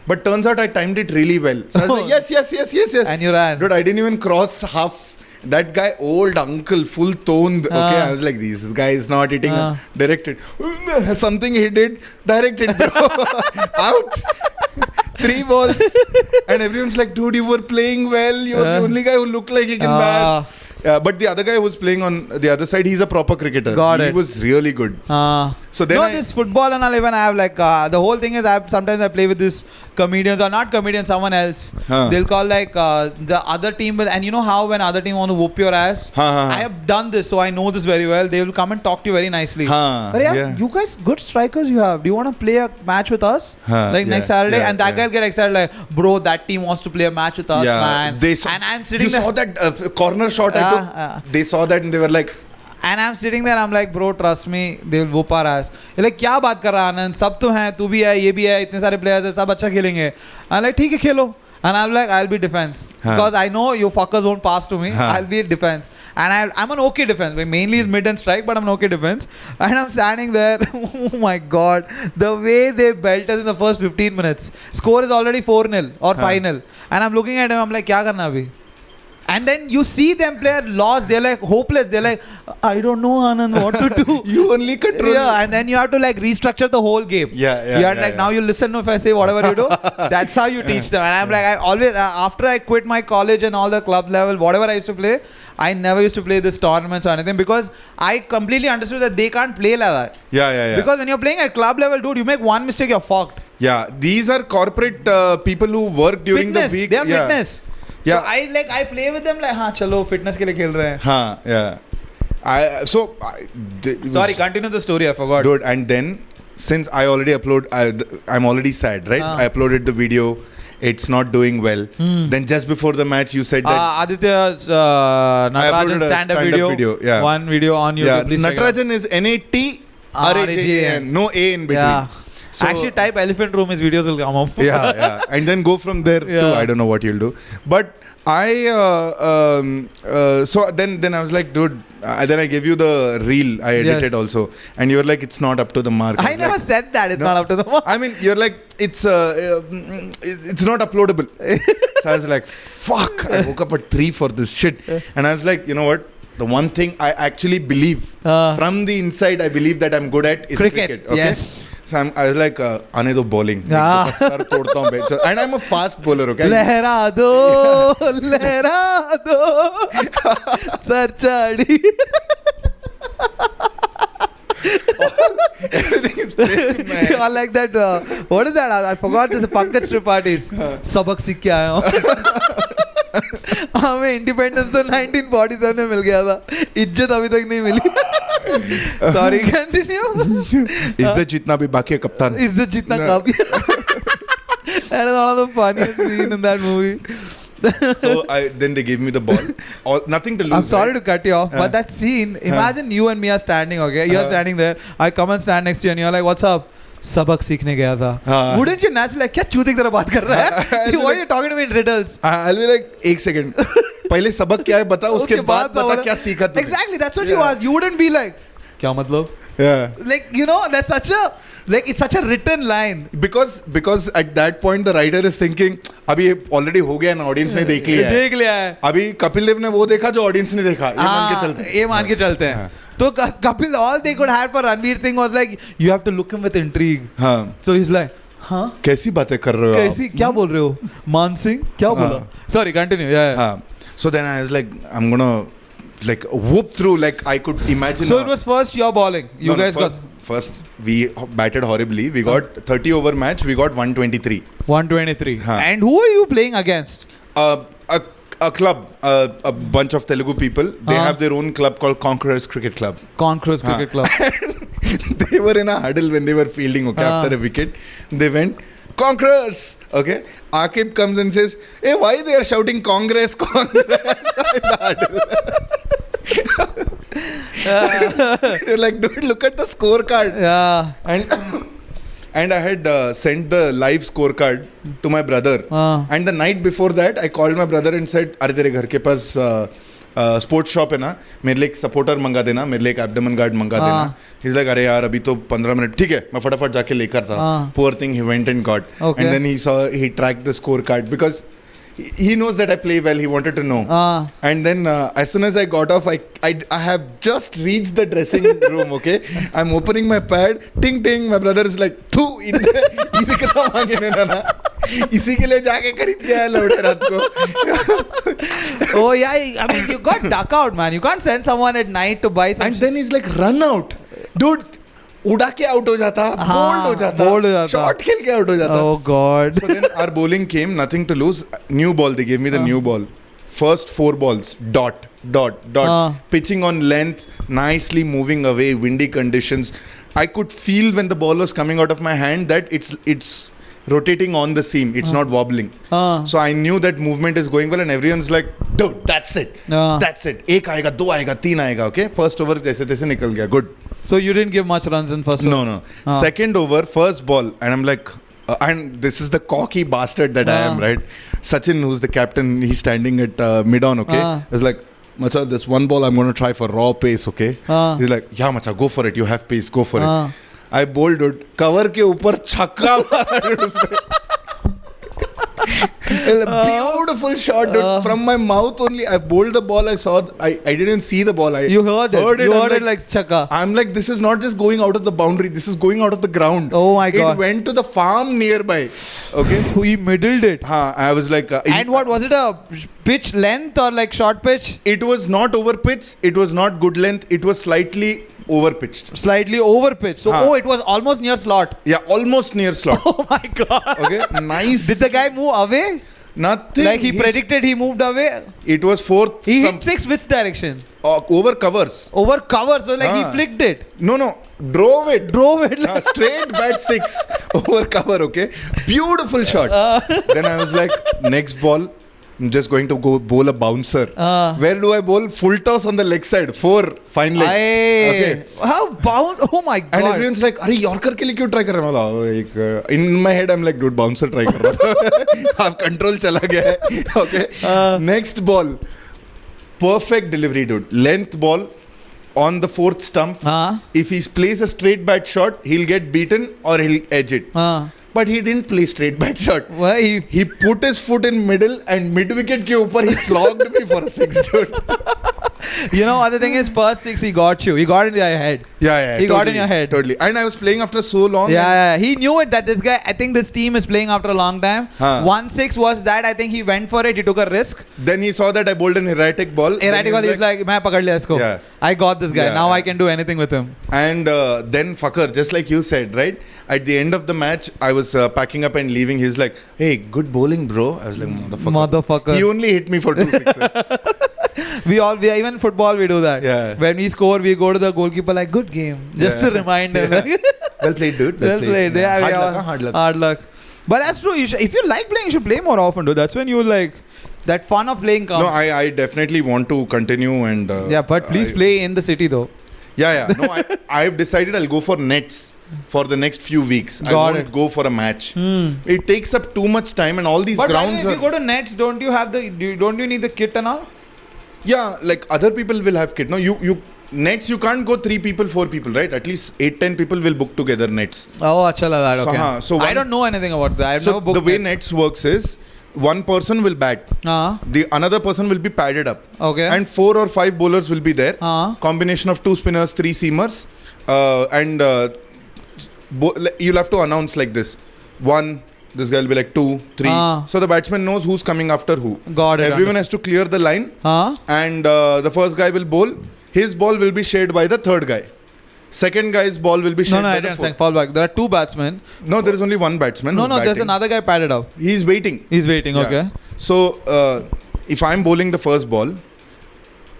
But turns out I timed it really well. So I was like, yes. And you ran. Dude, I didn't even cross half. That guy, old uncle, full toned. Okay, I was like, this guy is not hitting directed. Something he did, directed, bro. Out. 3 balls. And everyone's like, dude, you were playing well. You're the only guy who looked like he can bat. But the other guy who was playing on the other side, he's a proper cricketer. He was really good. So then this football and all, even I have like, the whole thing is sometimes I play with this comedians or not comedians, someone else. They'll call like the other team and you know how when other team want to whoop your ass? I have done this, so I know this very well. They will come and talk to you very nicely. But you guys good strikers you have. Do you want to play a match with us? Next Saturday? And that guy will get excited like, bro, that team wants to play a match with us, man. And I'm sitting there. You saw that corner shot I took? They saw that and they were like, and I'm sitting there, I'm like, bro, trust me, they will whoop our ass. You're like, क्या बात कर रहा है आनंद? सब तो हैं, तू भी है, ये भी है, इतने सारे players हैं, सब अच्छा खेलेंगे. I'm like, ठीक है खेलो. And I'm like, I'll be defense. Because I know you fuckers won't pass to me. I'll be defense. And I'm an okay defense. Mainly is mid and strike, but I'm an okay defense. And I'm standing there. Oh my God. The way they belt us in the first 15 minutes. Score is already 4-0 or 5-0. And I'm looking at him, I'm like, क्या करना अभी? And then you see them play lost. They're like hopeless. They're like, I don't know, Anand, what to do. You only control. Yeah, and then you have to like restructure the whole game. Now you listen if I say whatever you do. That's how you teach them. And I'm like, I always, after I quit my college and all the club level, whatever I used to play, I never used to play this tournaments or anything because I completely understood that they can't play like that. Because when you're playing at club level, dude, you make one mistake, you're fucked. Yeah, these are corporate people who work during the week. They have fitness. So I play with them like, chalo, fitness ke liye khel rahe hain. Sorry, continue the story, I forgot. Dude, and then, since I already I'm already sad, right? I uploaded the video. It's not doing well. Then just before the match, you said that... Aditya's Natrajan stand-up video. Yeah. One video on YouTube. Yeah, Natrajan is N-A-T-R-A-J-A-N. No A in between. Yeah. So, actually type elephant room, his videos will come up. Yeah. And then go from there to I don't know what you'll do. But so then I was like, dude, then I gave you the reel I edited also. And you were like, it's not up to the mark. I never said that it's not up to the mark. I mean, you're like, it's not uploadable. So I was like, fuck, I woke up at 3 for this shit. And I was like, you know what? The one thing I actually believe, from the inside, I believe that I'm good at is cricket. Okay? Yes. So I was like, aane do bowling. And I'm a fast bowler, okay? Lehra do, sar chadi. Everything is playing, man. I like that. What is that? I forgot this. Pankaj Tripaঠি's. Sabak सीख के आया हूँ. हमें independence तो 1947 में मिल गया था. इज्जत अभी तक नहीं मिली. Sorry, continue. इज्जत जितना भी बाकी है कप्तान. इज्जत जितना काफी. That is one of the funniest scenes in that movie. So then they gave me the ball. Nothing to lose. I'm sorry to cut you off, but that scene, imagine you and me are standing, okay? You're standing there. I come and stand next to you and you're like, what's up? सबक सीखने गया था. Wouldn't you naturally like, क्या चूते की तरह बात कर रहा है? What are you talking to me in riddles? I'll be like, 1 second. पहले सबक क्या है बता, उसके बाद बता क्या सीखा तूने. Exactly, that's what you asked. You wouldn't be like, क्या मतलब? Yeah. Like, you know, that's such a, like, it's such a written line. Because at that point the writer is thinking, अभी ये already हो गया ना, audience ने देख लिया है. अभी कपिल देव ने वो देखा जो audience ने देखा. ये मान के चलते हैं. तो Kapil, all they could have for Ranveer Singh was like, you have to look him with intrigue. हाँ. So he's like, हाँ कैसी बातें कर रहे हो आप? कैसी क्या बोल रहे हो? मान सिंह क्या बोला? Sorry, continue. Yeah. हाँ. So then I was like, I'm gonna like whoop through, like I could imagine. So it was first your bowling. You guys got first we batted horribly. We got 30 over match. We got 123. 123. Huh. And who are you playing against? A club, a bunch of Telugu people. They have their own club called Conquerors Cricket Club. Conquerors Cricket Club. They were in a huddle when they were fielding. Okay, after a wicket, they went Conquerors. Okay, Akib comes and says, "Hey, why they are shouting Congress, Congress?" in the huddle. You're like, dude, look at the scorecard. Yeah. And I had sent the live scorecard to my brother. And the night before that, I called my brother and said, "अरे तेरे घर के पास sports shop है ना, मेरे लिए एक supporter मंगा देना, मेरे लिए एक एब्डोमेन गार्ड मंगा देना." He's like, "अरे यार अभी तो 15 मिनट ठीक है, मैं फटाफट जाके लेकर था." Poor thing, he went and got. Okay. And then he tracked the scorecard because he knows that I play well. He wanted to know. And then as soon as I got off, I have just reached the dressing room. Okay, I'm opening my pad. Ting ting. My brother is like, "Thu, इसी कितना मांगे ना इसी के लिए जाके खरीद के आया लौटे रात को." Oh yeah, I mean you got duck out, man. You can't send someone at night to buy some. And then he's like, "Run out, dude." उड़ा के आउट हो जाता, बोल्ड हो जाता, शॉट खेल के आउट हो जाता. Oh god. So then our bowling came, nothing to lose. New ball, they gave me the new ball. First 4 balls, dot. Pitching on length, nicely moving away, windy conditions. I could feel when the ball was coming out of my hand that it's rotating on the seam. It's not wobbling. So I knew that movement is going well, and everyone's like, "Dude, that's it. That's it. एक आएगा, 2 आएगा, 3 आएगा." Okay, first over जैसे तैसे निकल गया. Good. So you didn't give much runs in first over? No. Second over, first ball, and I'm like, and this is the cocky bastard that I am, right? Sachin, who's the captain, he's standing at mid-on, okay? It's like, "Macha, this one ball I'm going to try for raw pace, okay?" He's like, "Yeah, Macha, go for it. You have pace, go for it." I bowled, dude. Cover के ऊपर छक्का मारा, dude, उसने. Beautiful shot, dude. From my mouth only, I bowled the ball. I didn't see the ball. You heard it. You heard it like chakka. I'm like, this is not just going out of the boundary. This is going out of the ground. Oh my god! It went to the farm nearby. Okay. He middled it. I was like. And what was it? A pitch length or like short pitch? It was not over pitch. It was not good length. It was slightly over pitched. Slightly over pitched. So it was almost near slot. Yeah, almost near slot. Oh my god. Okay, nice. Did the guy move away? Nothing. Like he predicted, he moved away. It was fourth. He hit 6 which direction? Over covers. Over covers. So like he flicked it. No. Drove it. Like straight bat 6 over cover. Okay. Beautiful shot. Then I was like, next ball, I'm just going to go bowl a bouncer. Where do I bowl? Full toss on the leg side. 4 fine leg. Okay. How bounce? Oh my god. And everyone's like, "अरे Yorker के लिए क्यों try कर रहा है?" In my head I'm like, dude, bouncer try कर रहा था. अब control चला गया है. Okay. Next ball. Perfect delivery, dude. Length ball on the 4th stump. If he plays a straight bat shot, he'll get beaten or he'll edge it. But he didn't play straight bat shot. Why? He put his foot in middle and mid wicket के ऊपर he slogged me for a 6, dude. You know, other thing is first 6 he got you. He got in your head. Yeah. He got in your head. Totally. And I was playing after so long. Yeah. He knew it that this guy, I think this team is playing after a long time. 1-6 was that. I think he went for it. He took a risk. Then he saw that I bowled an erratic ball. He's like, मैं पकड़ लिया इसको. Yeah. I got this guy. Now I can do anything with him. And then fucker, just like you said, right? At the end of the match, I was packing up and leaving. He's like, "Hey, good bowling, bro." I was like, "Motherfucker." He only hit me for 2 sixes. We even football we do that. Yeah. When we score, we go to the goalkeeper like, "Good game," just to remind him. Well played, dude. Well played. Yeah, hard luck. But that's true. If you like playing, you should play more often, dude. That's when you like that fun of playing comes. No, I definitely want to continue and. But please play in the city though. Yeah. No, I've decided I'll go for nets for the next few weeks. I won't go for a match. It takes up too much time and all these grounds. But if you go to nets, don't you need the kit and all? Yeah, like other people will have kit. No, you nets you can't go 3 people, 4 people, right? At least 8-10 people will book together nets. Oh, acha like that. Okay. So I don't know anything about that. I've never booked the way nets works is one person will bat. The another person will be padded up. Okay. And 4 or 5 bowlers will be there. Combination of 2 spinners, 3 seamers, and you'll have to announce like this. 1. This guy will be like 2, 3. So the batsman knows who's coming after who. Got it. Everyone has to clear the line. And the first guy will bowl. His ball will be shared by the third guy. Second guy's ball will be shared by the fourth. Fall back. There are 2 batsmen. No, there is only 1 batsman. No, there's another guy padded up. He's waiting. Okay. So if I'm bowling the first ball,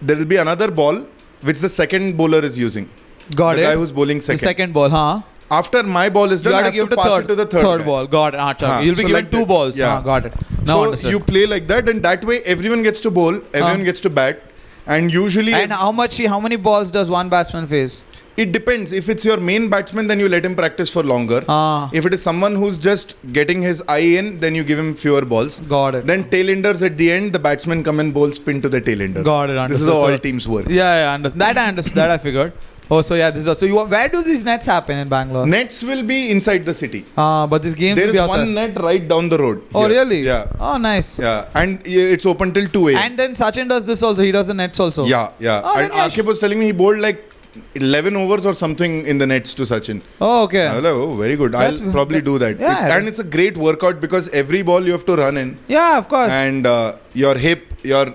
there will be another ball which the second bowler is using. Got the it. guy who's bowling second. The second ball, After my ball is done, I have to pass it to the third ball. Got it. You'll be given like 2 balls. Yeah. Got it. Now so understood. you play like that, and that way everyone gets to bowl, everyone gets to bat, and usually. And how many balls does one batsman face? It depends. If it's your main batsman, then you let him practice for longer. If it is someone who's just getting his eye in, then you give him fewer balls. Got it. Then tailenders at the end, the batsman come and bowl spin to the tailenders. Got it. Understood. This is how all teams work. Yeah, understood. That I understood. That I figured. Oh, so yeah, where do these nets happen in Bangalore? Nets will be inside the city. But these games there will be is outside. one net right down the road. Oh, here. really? Yeah. Oh, nice. Yeah, and it's open till 2 a.m. And then Sachin does this also. He does the nets also. Yeah. Oh, and Akib was telling me he bowled like 11 overs or something in the nets to Sachin. Oh, okay. I was like, oh, very good. I'll probably do that. Yeah. And it's a great workout because every ball you have to run in. Yeah, of course. And your hip, your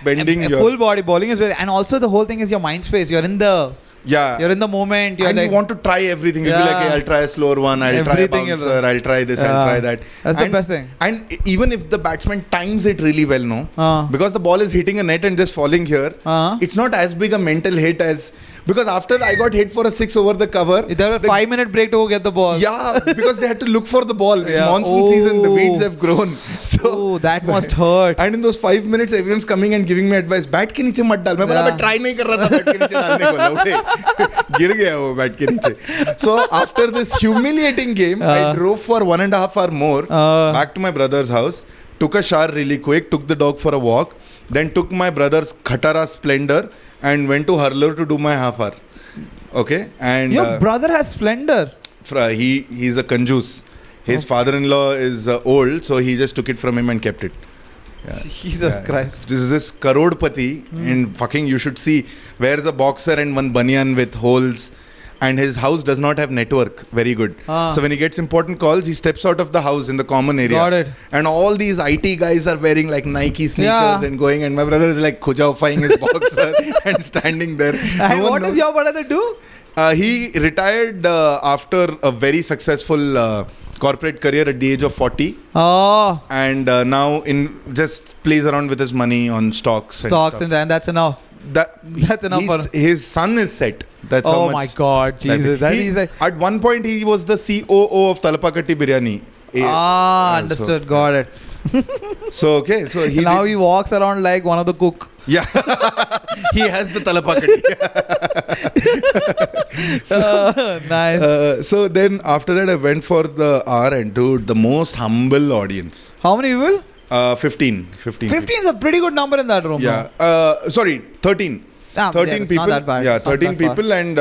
bending. Your full body bowling is very... And also the whole thing is your mind space. You're in the... Yeah. You're in the moment. And you want to try everything. You'll be like, hey, I'll try a slower one. I'll try a bouncer. I'll try this. I'll try that. That's the best thing. And even if the batsman times it really well, no? Because the ball is hitting a net and just falling here, it's not as big a mental hit as... Because after I got hit for a 6 over the cover... There was a 5-minute break to go get the ball. Yeah, because they had to look for the ball. It's monsoon season. The weeds have grown. So that must hurt. And in those 5 minutes, everyone's coming and giving me advice. Bat ke niche mat dal. मैं try नहीं कर रहा था bat के नीचे डालने को लौटे. गिर गया वो bat के नीचे. So after this humiliating game, I drove for 1.5 hours more back to my brother's house. Took a shower really quick. Took the dog for a walk. Then took my brother's Khatara Splendor and went to Hurler to do my half hour. Okay, and your brother has Splendor. He's a kanjoos. His father-in-law is old, so he just took it from him and kept it. Yeah. Jesus Christ. This is this Karodpati, and fucking you should see, wears a boxer and one banyan with holes, and his house does not have network. Very good. So when he gets important calls, he steps out of the house in the common area. Got it. And all these IT guys are wearing like Nike sneakers and going, and my brother is like khujawfying his boxer and standing there. And what does your brother do? He retired after a very successful corporate career at the age of 40. And now just plays around with his money on stocks and that's enough. That's enough for his son is set. That's how much. Oh my God, Jesus! At one point, he was the COO of Talapakatti Biryani. Understood. Got it. So okay, so now he walks around like one of the cook. Yeah, he has the Talapakatti. Nice. So then after that, I went for the hour and dude, the most humble audience. How many people? 15. 15 is a pretty good number in that room. Yeah. 13. 13 people. Not that bad. Yeah, 13 people. And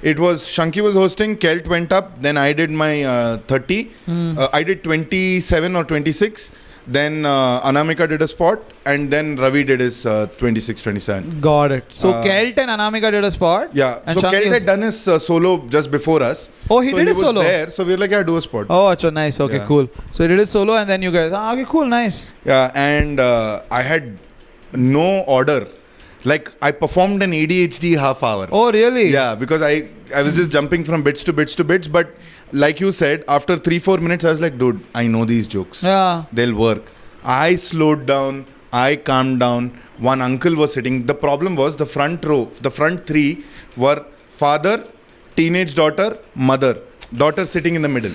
it was, Shanky was hosting, Kelt went up. Then I did my 30. I did 27 or 26. Then Anamika did a spot. And then Ravi did his 26, 27. Got it. So Kelt and Anamika did a spot. Yeah. So Kelt had done his solo just before us. Oh, he did a solo? So he was there. So we were like, yeah, do a spot. Oh, achha, nice. Okay, cool. So he did his solo and then you guys, okay, cool, nice. Yeah. And I had no order. Like I performed an ADHD half hour. Oh, really? Yeah, because I was just jumping from bits to bits to bits. But like you said, after 3-4 minutes, I was like, dude, I know these jokes. Yeah. They'll work. I slowed down. I calmed down. One uncle was sitting. The problem was the front row, the front 3 were father, teenage daughter, mother. Daughter sitting in the middle.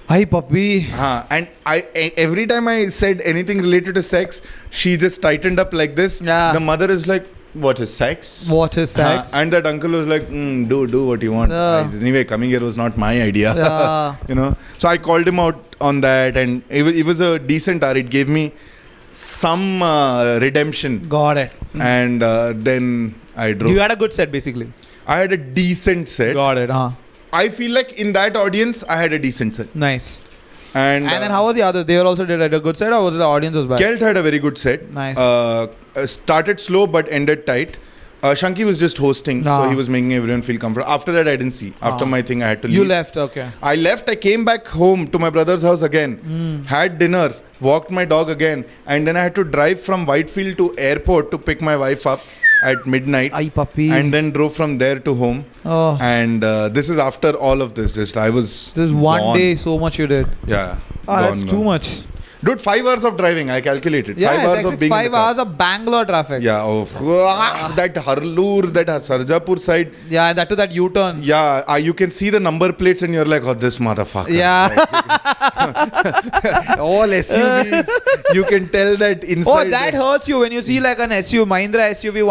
Hi, puppy. And every time I said anything related to sex, she just tightened up like this. Yeah. The mother is like, what is sex? What is sex? And that uncle was like, do what you want. Anyway, coming here was not my idea. Yeah. You know. So I called him out on that, and it was a decent hour. It gave me some redemption. Got it. And then I drove. You had a good set, basically. I had a decent set. Got it, huh? I feel like in that audience, I had a decent set. Nice. And then how was the other? They also did a good set, or was the audience was bad? Kelt had a very good set. Nice. Started slow but ended tight. Shanky was just hosting, so he was making everyone feel comfortable. After that, I didn't see. After my thing, I had to leave. You left, okay. I left. I came back home to my brother's house again. Had dinner. Walked my dog again. And then I had to drive from Whitefield to airport to pick my wife up at midnight. Ay, puppy. And then drove from there to home. Oh. And this is after all of this. Just I was This one gone. day, so much you did. Yeah. That's too much. Dude, 5 hours of driving, I calculated. Yeah, 5 hours of being 5 in the car. hours of Bangalore traffic. Yeah, that Harloor, that Sarjapur side. Yeah, that to that U-turn. Yeah, you can see the number plates and you're like, oh, this motherfucker. Yeah. All SUVs. You can tell that inside. Oh, that hurts you when you see like an SUV, Mahindra SUV,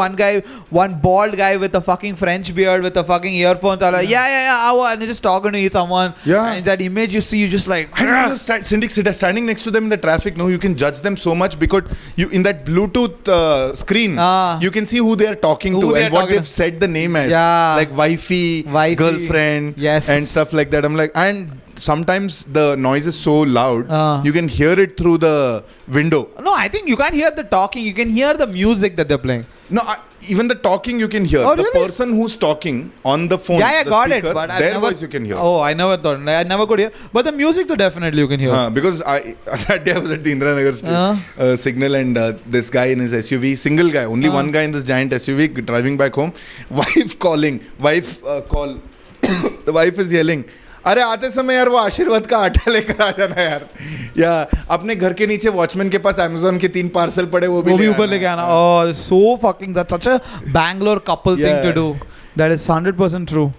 one bald guy with a fucking French beard with the fucking earphones. Like, and they're just talking to someone. Yeah. And that image you see, you just like. And standing next to them in the traffic, no, you can judge them so much because you in that Bluetooth screen, you can see who they are talking to and what they've said the name as. Yeah. Like wifey, girlfriend, yes, and stuff like that. I'm like, and sometimes the noise is so loud, you can hear it through the window. No, I think you can't hear the talking. You can hear the music that they're playing. No, even the talking you can hear. Oh, the really? person who's talking on the phone, Yeah, the got speaker, it. But their voice you can hear. Oh, I never thought. I never could hear. But the music, though, definitely you can hear. Because that day I was at the Indiranagar signal and this guy in his SUV, single guy, only one guy in this giant SUV driving back home. Wife calling. Call. The wife is yelling. अरे आते समय यार वो आशीर्वाद का आटा लेकर आ जाना यार या अपने घर के नीचे वॉचमैन के पास अमेज़न के 3 पार्सल पड़े वो भी ऊपर लेके आना oh so fucking that's such a Bangalore couple thing to do that is 100% true.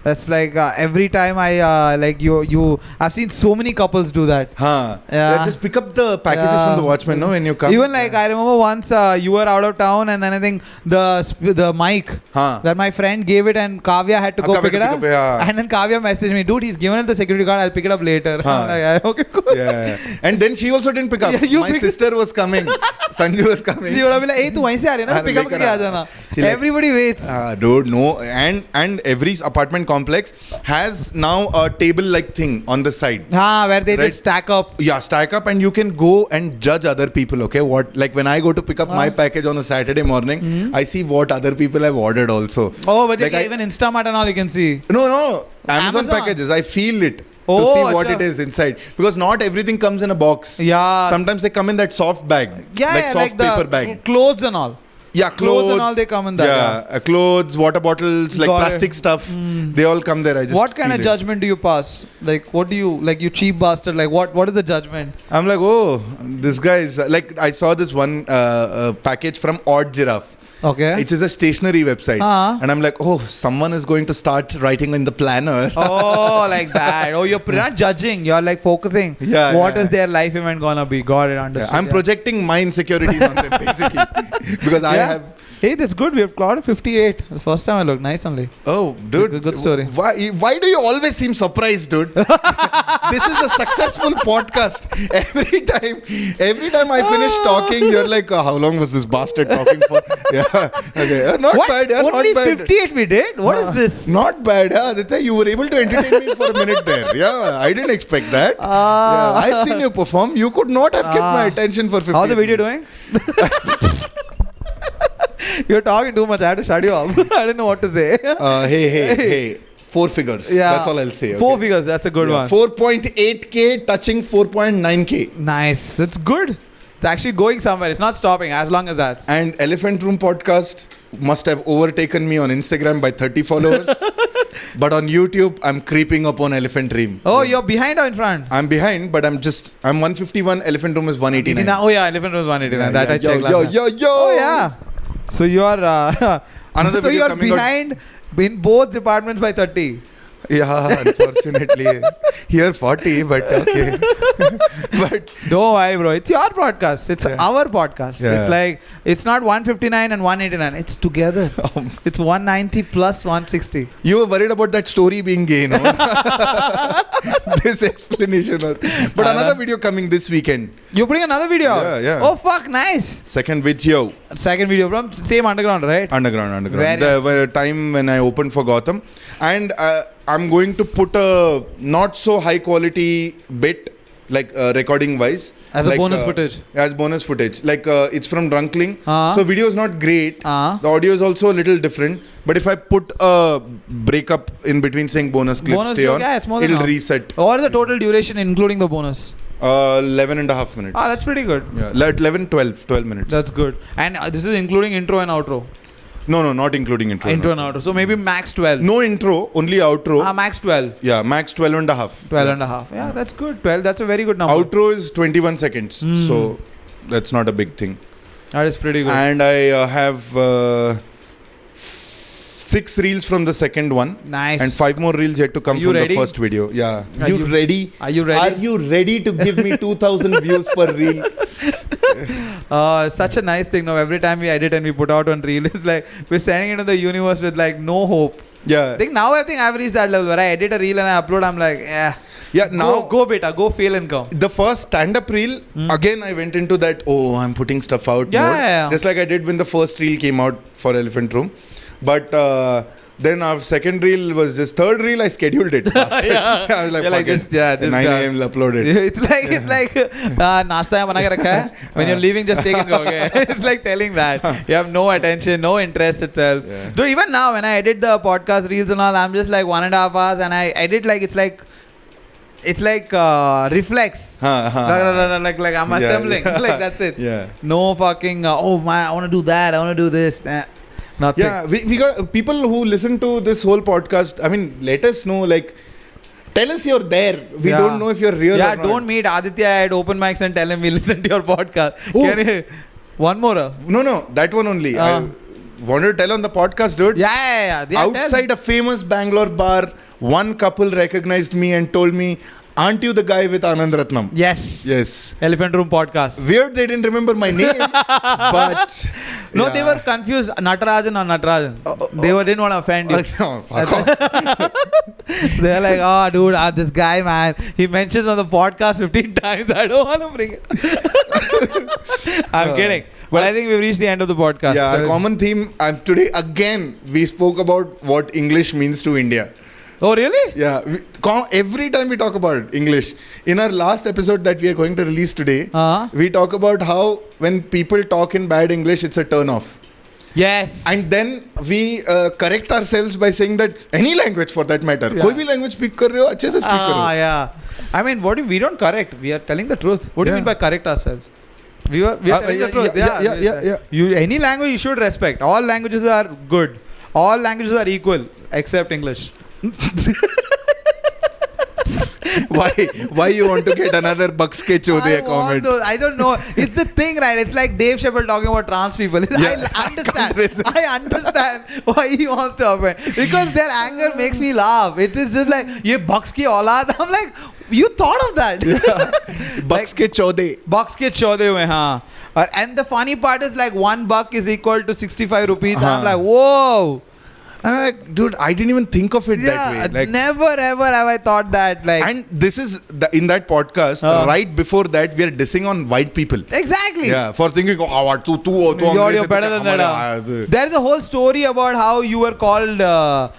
That's like every time I like you I've seen so many couples do that. Yeah, just pick up the packages from the watchman, no, when you come. Even like I remember once you were out of town and then I think the mic that my friend gave it and Kavya had to go pick it up. And then Kavya messaged me, dude, he's given it the security card, I'll pick it up later. I'm like, okay, cool. Yeah. And then she also didn't pick up. My sister was coming. Sanju was coming. She would have been like, hey, tu wahin se aa rahi na, pick up karke aa jana. Everybody waits. Dude, no. And every apartment complex has now a table-like thing on the side. Where they just stack up. Yeah, stack up and you can go and judge other people, okay? Like when I go to pick up my package on a Saturday morning, I see what other people have ordered also. Oh, but like even Instamart and all you can see. No. Amazon packages, I feel it. To see what it is inside. Because not everything comes in a box. Yeah. Sometimes they come in that soft bag. Yeah, like soft paper the bag. Clothes and all. Yeah, clothes and all they come in that. Yeah, clothes, water bottles, like plastic stuff. They all come there. What kind of judgment do you pass? Like, what do you, like, you cheap bastard, like, what is the judgment? I'm like, oh, this guy is, like, I saw this one package from Odd Giraffe. Okay. It is a stationery website. And I'm like, oh, someone is going to start writing in the planner. Oh, like that. Oh, you're not judging. You're like focusing. Yeah. What is their life event gonna be? Got it, understood. I'm projecting my insecurities on them, basically. Because I have... Hey, that's good. We have clocked 58. The first time I looked. Nice only. Oh, dude. Good story. Why do you always seem surprised, dude? This is a successful podcast. Every time I finish talking, you're like, how long was this bastard talking for? Yeah. Okay. Not bad. Yeah, only not bad. 58 we did? What is this? Not bad. Yeah. Aditya, you were able to entertain me for a minute there. Yeah. I didn't expect that. Yeah, I've seen you perform. You could not have kept my attention for 58 How's the video doing? You're talking too much. I had to shut you up. I didn't know what to say. Hey. 4 figures. Yeah. That's all I'll say. Okay? 4 figures. That's a good one. 4.8K touching 4.9K. Nice. That's good. It's actually going somewhere. It's not stopping as long as that. And Elephant Room Podcast must have overtaken me on Instagram by 30 followers. But on YouTube, I'm creeping up on Elephant Room. Oh, you're behind or in front? I'm behind, but I'm 151. Elephant Room is 189. Oh, yeah. Elephant Room is 189. That I checked. Yo. Oh, yeah. So you're another so video you're coming behind in both departments by 30. Yeah, unfortunately. Here 40, but okay. But don't worry, bro. It's your podcast. It's our podcast. Yeah. It's like, it's not 159 and 189. It's together. It's 190 plus 160. You were worried about that story being gay, no? This explanation. But another video coming this weekend. You putting another video? Yeah. Oh, fuck, nice. Second video from same underground, right? Underground. Very The time when I opened for Gotham. And I'm going to put a not so high quality bit, like recording wise. As like, a bonus footage. As bonus footage. Like it's from Drunkling. Uh-huh. So video is not great. Uh-huh. The audio is also a little different. But if I put a breakup in between saying bonus clip, stay on, it's more than it'll enough. reset. What is the total duration including the bonus? 11 and a half minutes. That's pretty good. Yeah, 12 minutes. That's good. And this is including intro and outro. No, not including intro. Intro and outro. So maybe max 12. No intro, only outro. Max 12. Yeah, max 12 and a half. 12 and a half. Yeah, that's good. 12, that's a very good number. Outro is 21 seconds. So that's not a big thing. That is pretty good. And I have 6 reels from the second one. Nice. And 5 more reels yet to come from the first video. Yeah. Are you ready? Are you ready to give me 2,000 views per reel? Such a nice thing. Now every time we edit and we put out one reel, it's like we're sending it to the universe with like no hope. Yeah. I think I've reached that level where I edit a reel and I upload. I'm like, Yeah. Now go beta, go fail and come. The first stand-up reel, again I went into that. I'm putting stuff out. Yeah. Just like I did when the first reel came out for Elephant Room. But then our second reel was just third reel. I scheduled it. I was like, this 9 a.m. upload it. It's like nashta bana ke rakha hai. When you're leaving, just take and go. Okay? It's like telling that you have no attention, no interest itself. Yeah. Though even now, when I edit the podcast reels and all, I'm just like 1.5 hours, and I edit like it's like reflex. Like I'm assembling. Like that's it. Yeah. No fucking. I want to do that. I want to do this. Nothing. Yeah, we got people who listen to this whole podcast. I mean, let us know. Like, tell us you're there. We don't know if you're real. Yeah, or not. don't meet Aditya at open mics and tell him we listen to your podcast. Can you, one more? No, that one only. I wanted to tell on the podcast, dude. Yeah. Outside a famous Bangalore bar, one couple recognized me and told me, "Aren't you the guy with Anand Rathnam?" Yes. Elephant Room podcast. Weird they didn't remember my name, but... No, they were confused. Natrajan or Natrajan. They didn't want to offend you. Oh, fuck off. They're like, dude, this guy, man, he mentions on the podcast 15 times. I don't want to bring it. I'm kidding. But I think we've reached the end of the podcast. Yeah, our common theme today, again, we spoke about what English means to India. Oh, really? Yeah. Every time we talk about English, in our last episode that we are going to release today, we talk about how when people talk in bad English, it's a turn off. Yes. And then we correct ourselves by saying that any language for that matter, koi bhi language speak kar rahe ho, अच्छे से speak करो. Yeah. I mean, we don't correct. We are telling the truth. What do you mean by correct ourselves? We are telling the truth. Yeah. Any language you should respect. All languages are good. All languages are equal except English. Why you want to get another Buckske Chodhe comment? I don't know. It's the thing, right? It's like Dave Chappelle talking about trans people. I understand why he wants to offend. Because their anger makes me laugh. It is just like, ye Buckske aulad. I'm like, you thought of that? Buckske Chodhe. Buckske Chodhe mein, haan. And the funny part is like $1 is equal to 65 rupees. I'm like, whoa. Dude, I didn't even think of it that way. Like, never ever have I thought that. Like, and this is in that podcast. Right before that, we are dissing on white people. Exactly. Yeah, for thinking, you're better than that. There's a whole story about how you were called the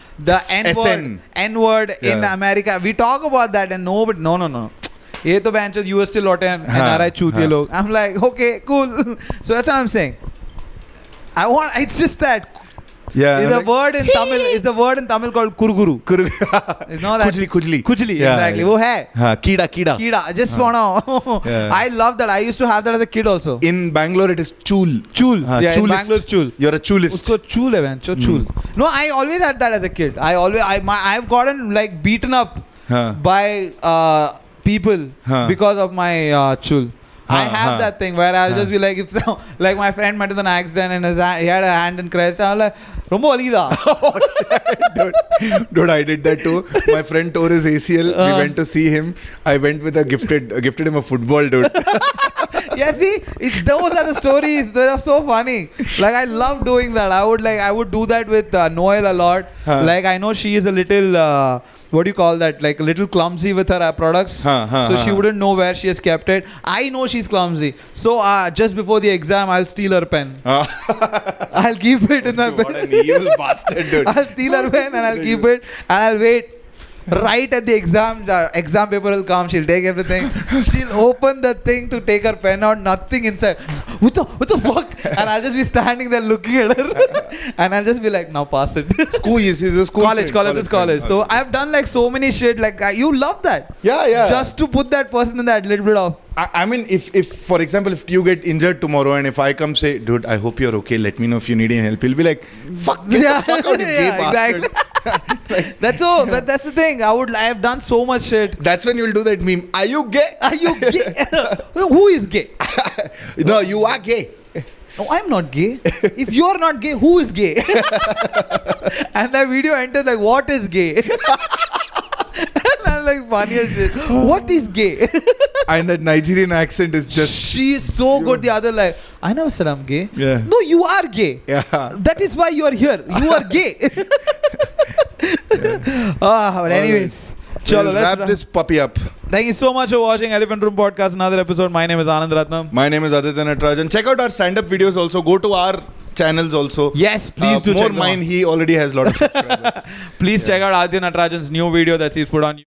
N-word in America. We talk about that, and no. ये तो bench US से लौटे हैं NRI चूतिए लोग. I'm like, okay, cool. So that's what I'm saying. It's just that. Yeah. Is the word in Tamil called kurguru. It's not that. Kujli. Yeah, Exactly. Yeah. वो है. Kida. Just wanna. I love that. I used to have that as a kid also. In Bangalore, it is chul. Yeah, in Bangalore it's chul. You're a chulist. Usko chul hai man. Chul. No, I always had that as a kid. I've gotten like beaten up by people because of my chul. I have that thing where I'll just be like, if so, like my friend met with an accident and he had a hand in crest, I'm like, Rombo valida. Dude, I did that too. My friend tore his ACL. We went to see him. I went with gifted him a football, dude. Yeah, see, those are the stories. They are so funny. Like I love doing that. I would do that with Noel a lot. Like I know she is a little. What do you call that? Like a little clumsy with her products. So she wouldn't know where she has kept it. I know she's clumsy. So just before the exam, I'll steal her pen. I'll keep it in the pen. What an evil bastard, dude. I'll steal her pen and I'll keep it. And I'll wait. Right at the exam paper will come. She'll take everything. She'll open the thing to take her pen out. Nothing inside. What the fuck? And I'll just be standing there looking at her. And I'll just be like, now pass it. School. He's a school College. friend. So I've done like so many shit. Like you love that. Yeah. Just to put that person in that little bit of. I mean, if for example, if you get injured tomorrow and if I come say, dude, I hope you're okay. Let me know if you need any help. He'll be like, fuck, get the fuck out, you gay bastard. Exactly. That's the thing. I have done so much shit. That's when you'll do that meme. Are you gay? Are you gay? Who is gay? No, you are gay. No, I'm not gay. If you're not gay, who is gay? And that video enters like, what is gay? And I'm like, funniest shit. What is gay? And that Nigerian accent is just... She is so good. The other like, I never said I'm gay. Yeah. No, you are gay. Yeah. That is why you are here. You are gay. But anyways. Chalo, let's wrap this puppy up. Thank you so much for watching Elephant Room Podcast. Another episode. My name is Anand Rathnam. My name is Aditya Natrajan. Check out our stand-up videos also. Go to our channels also. Yes, please do more check mine. He already has a lot of subscribers. Please check out Aditya Natrajan's new video that he's put on.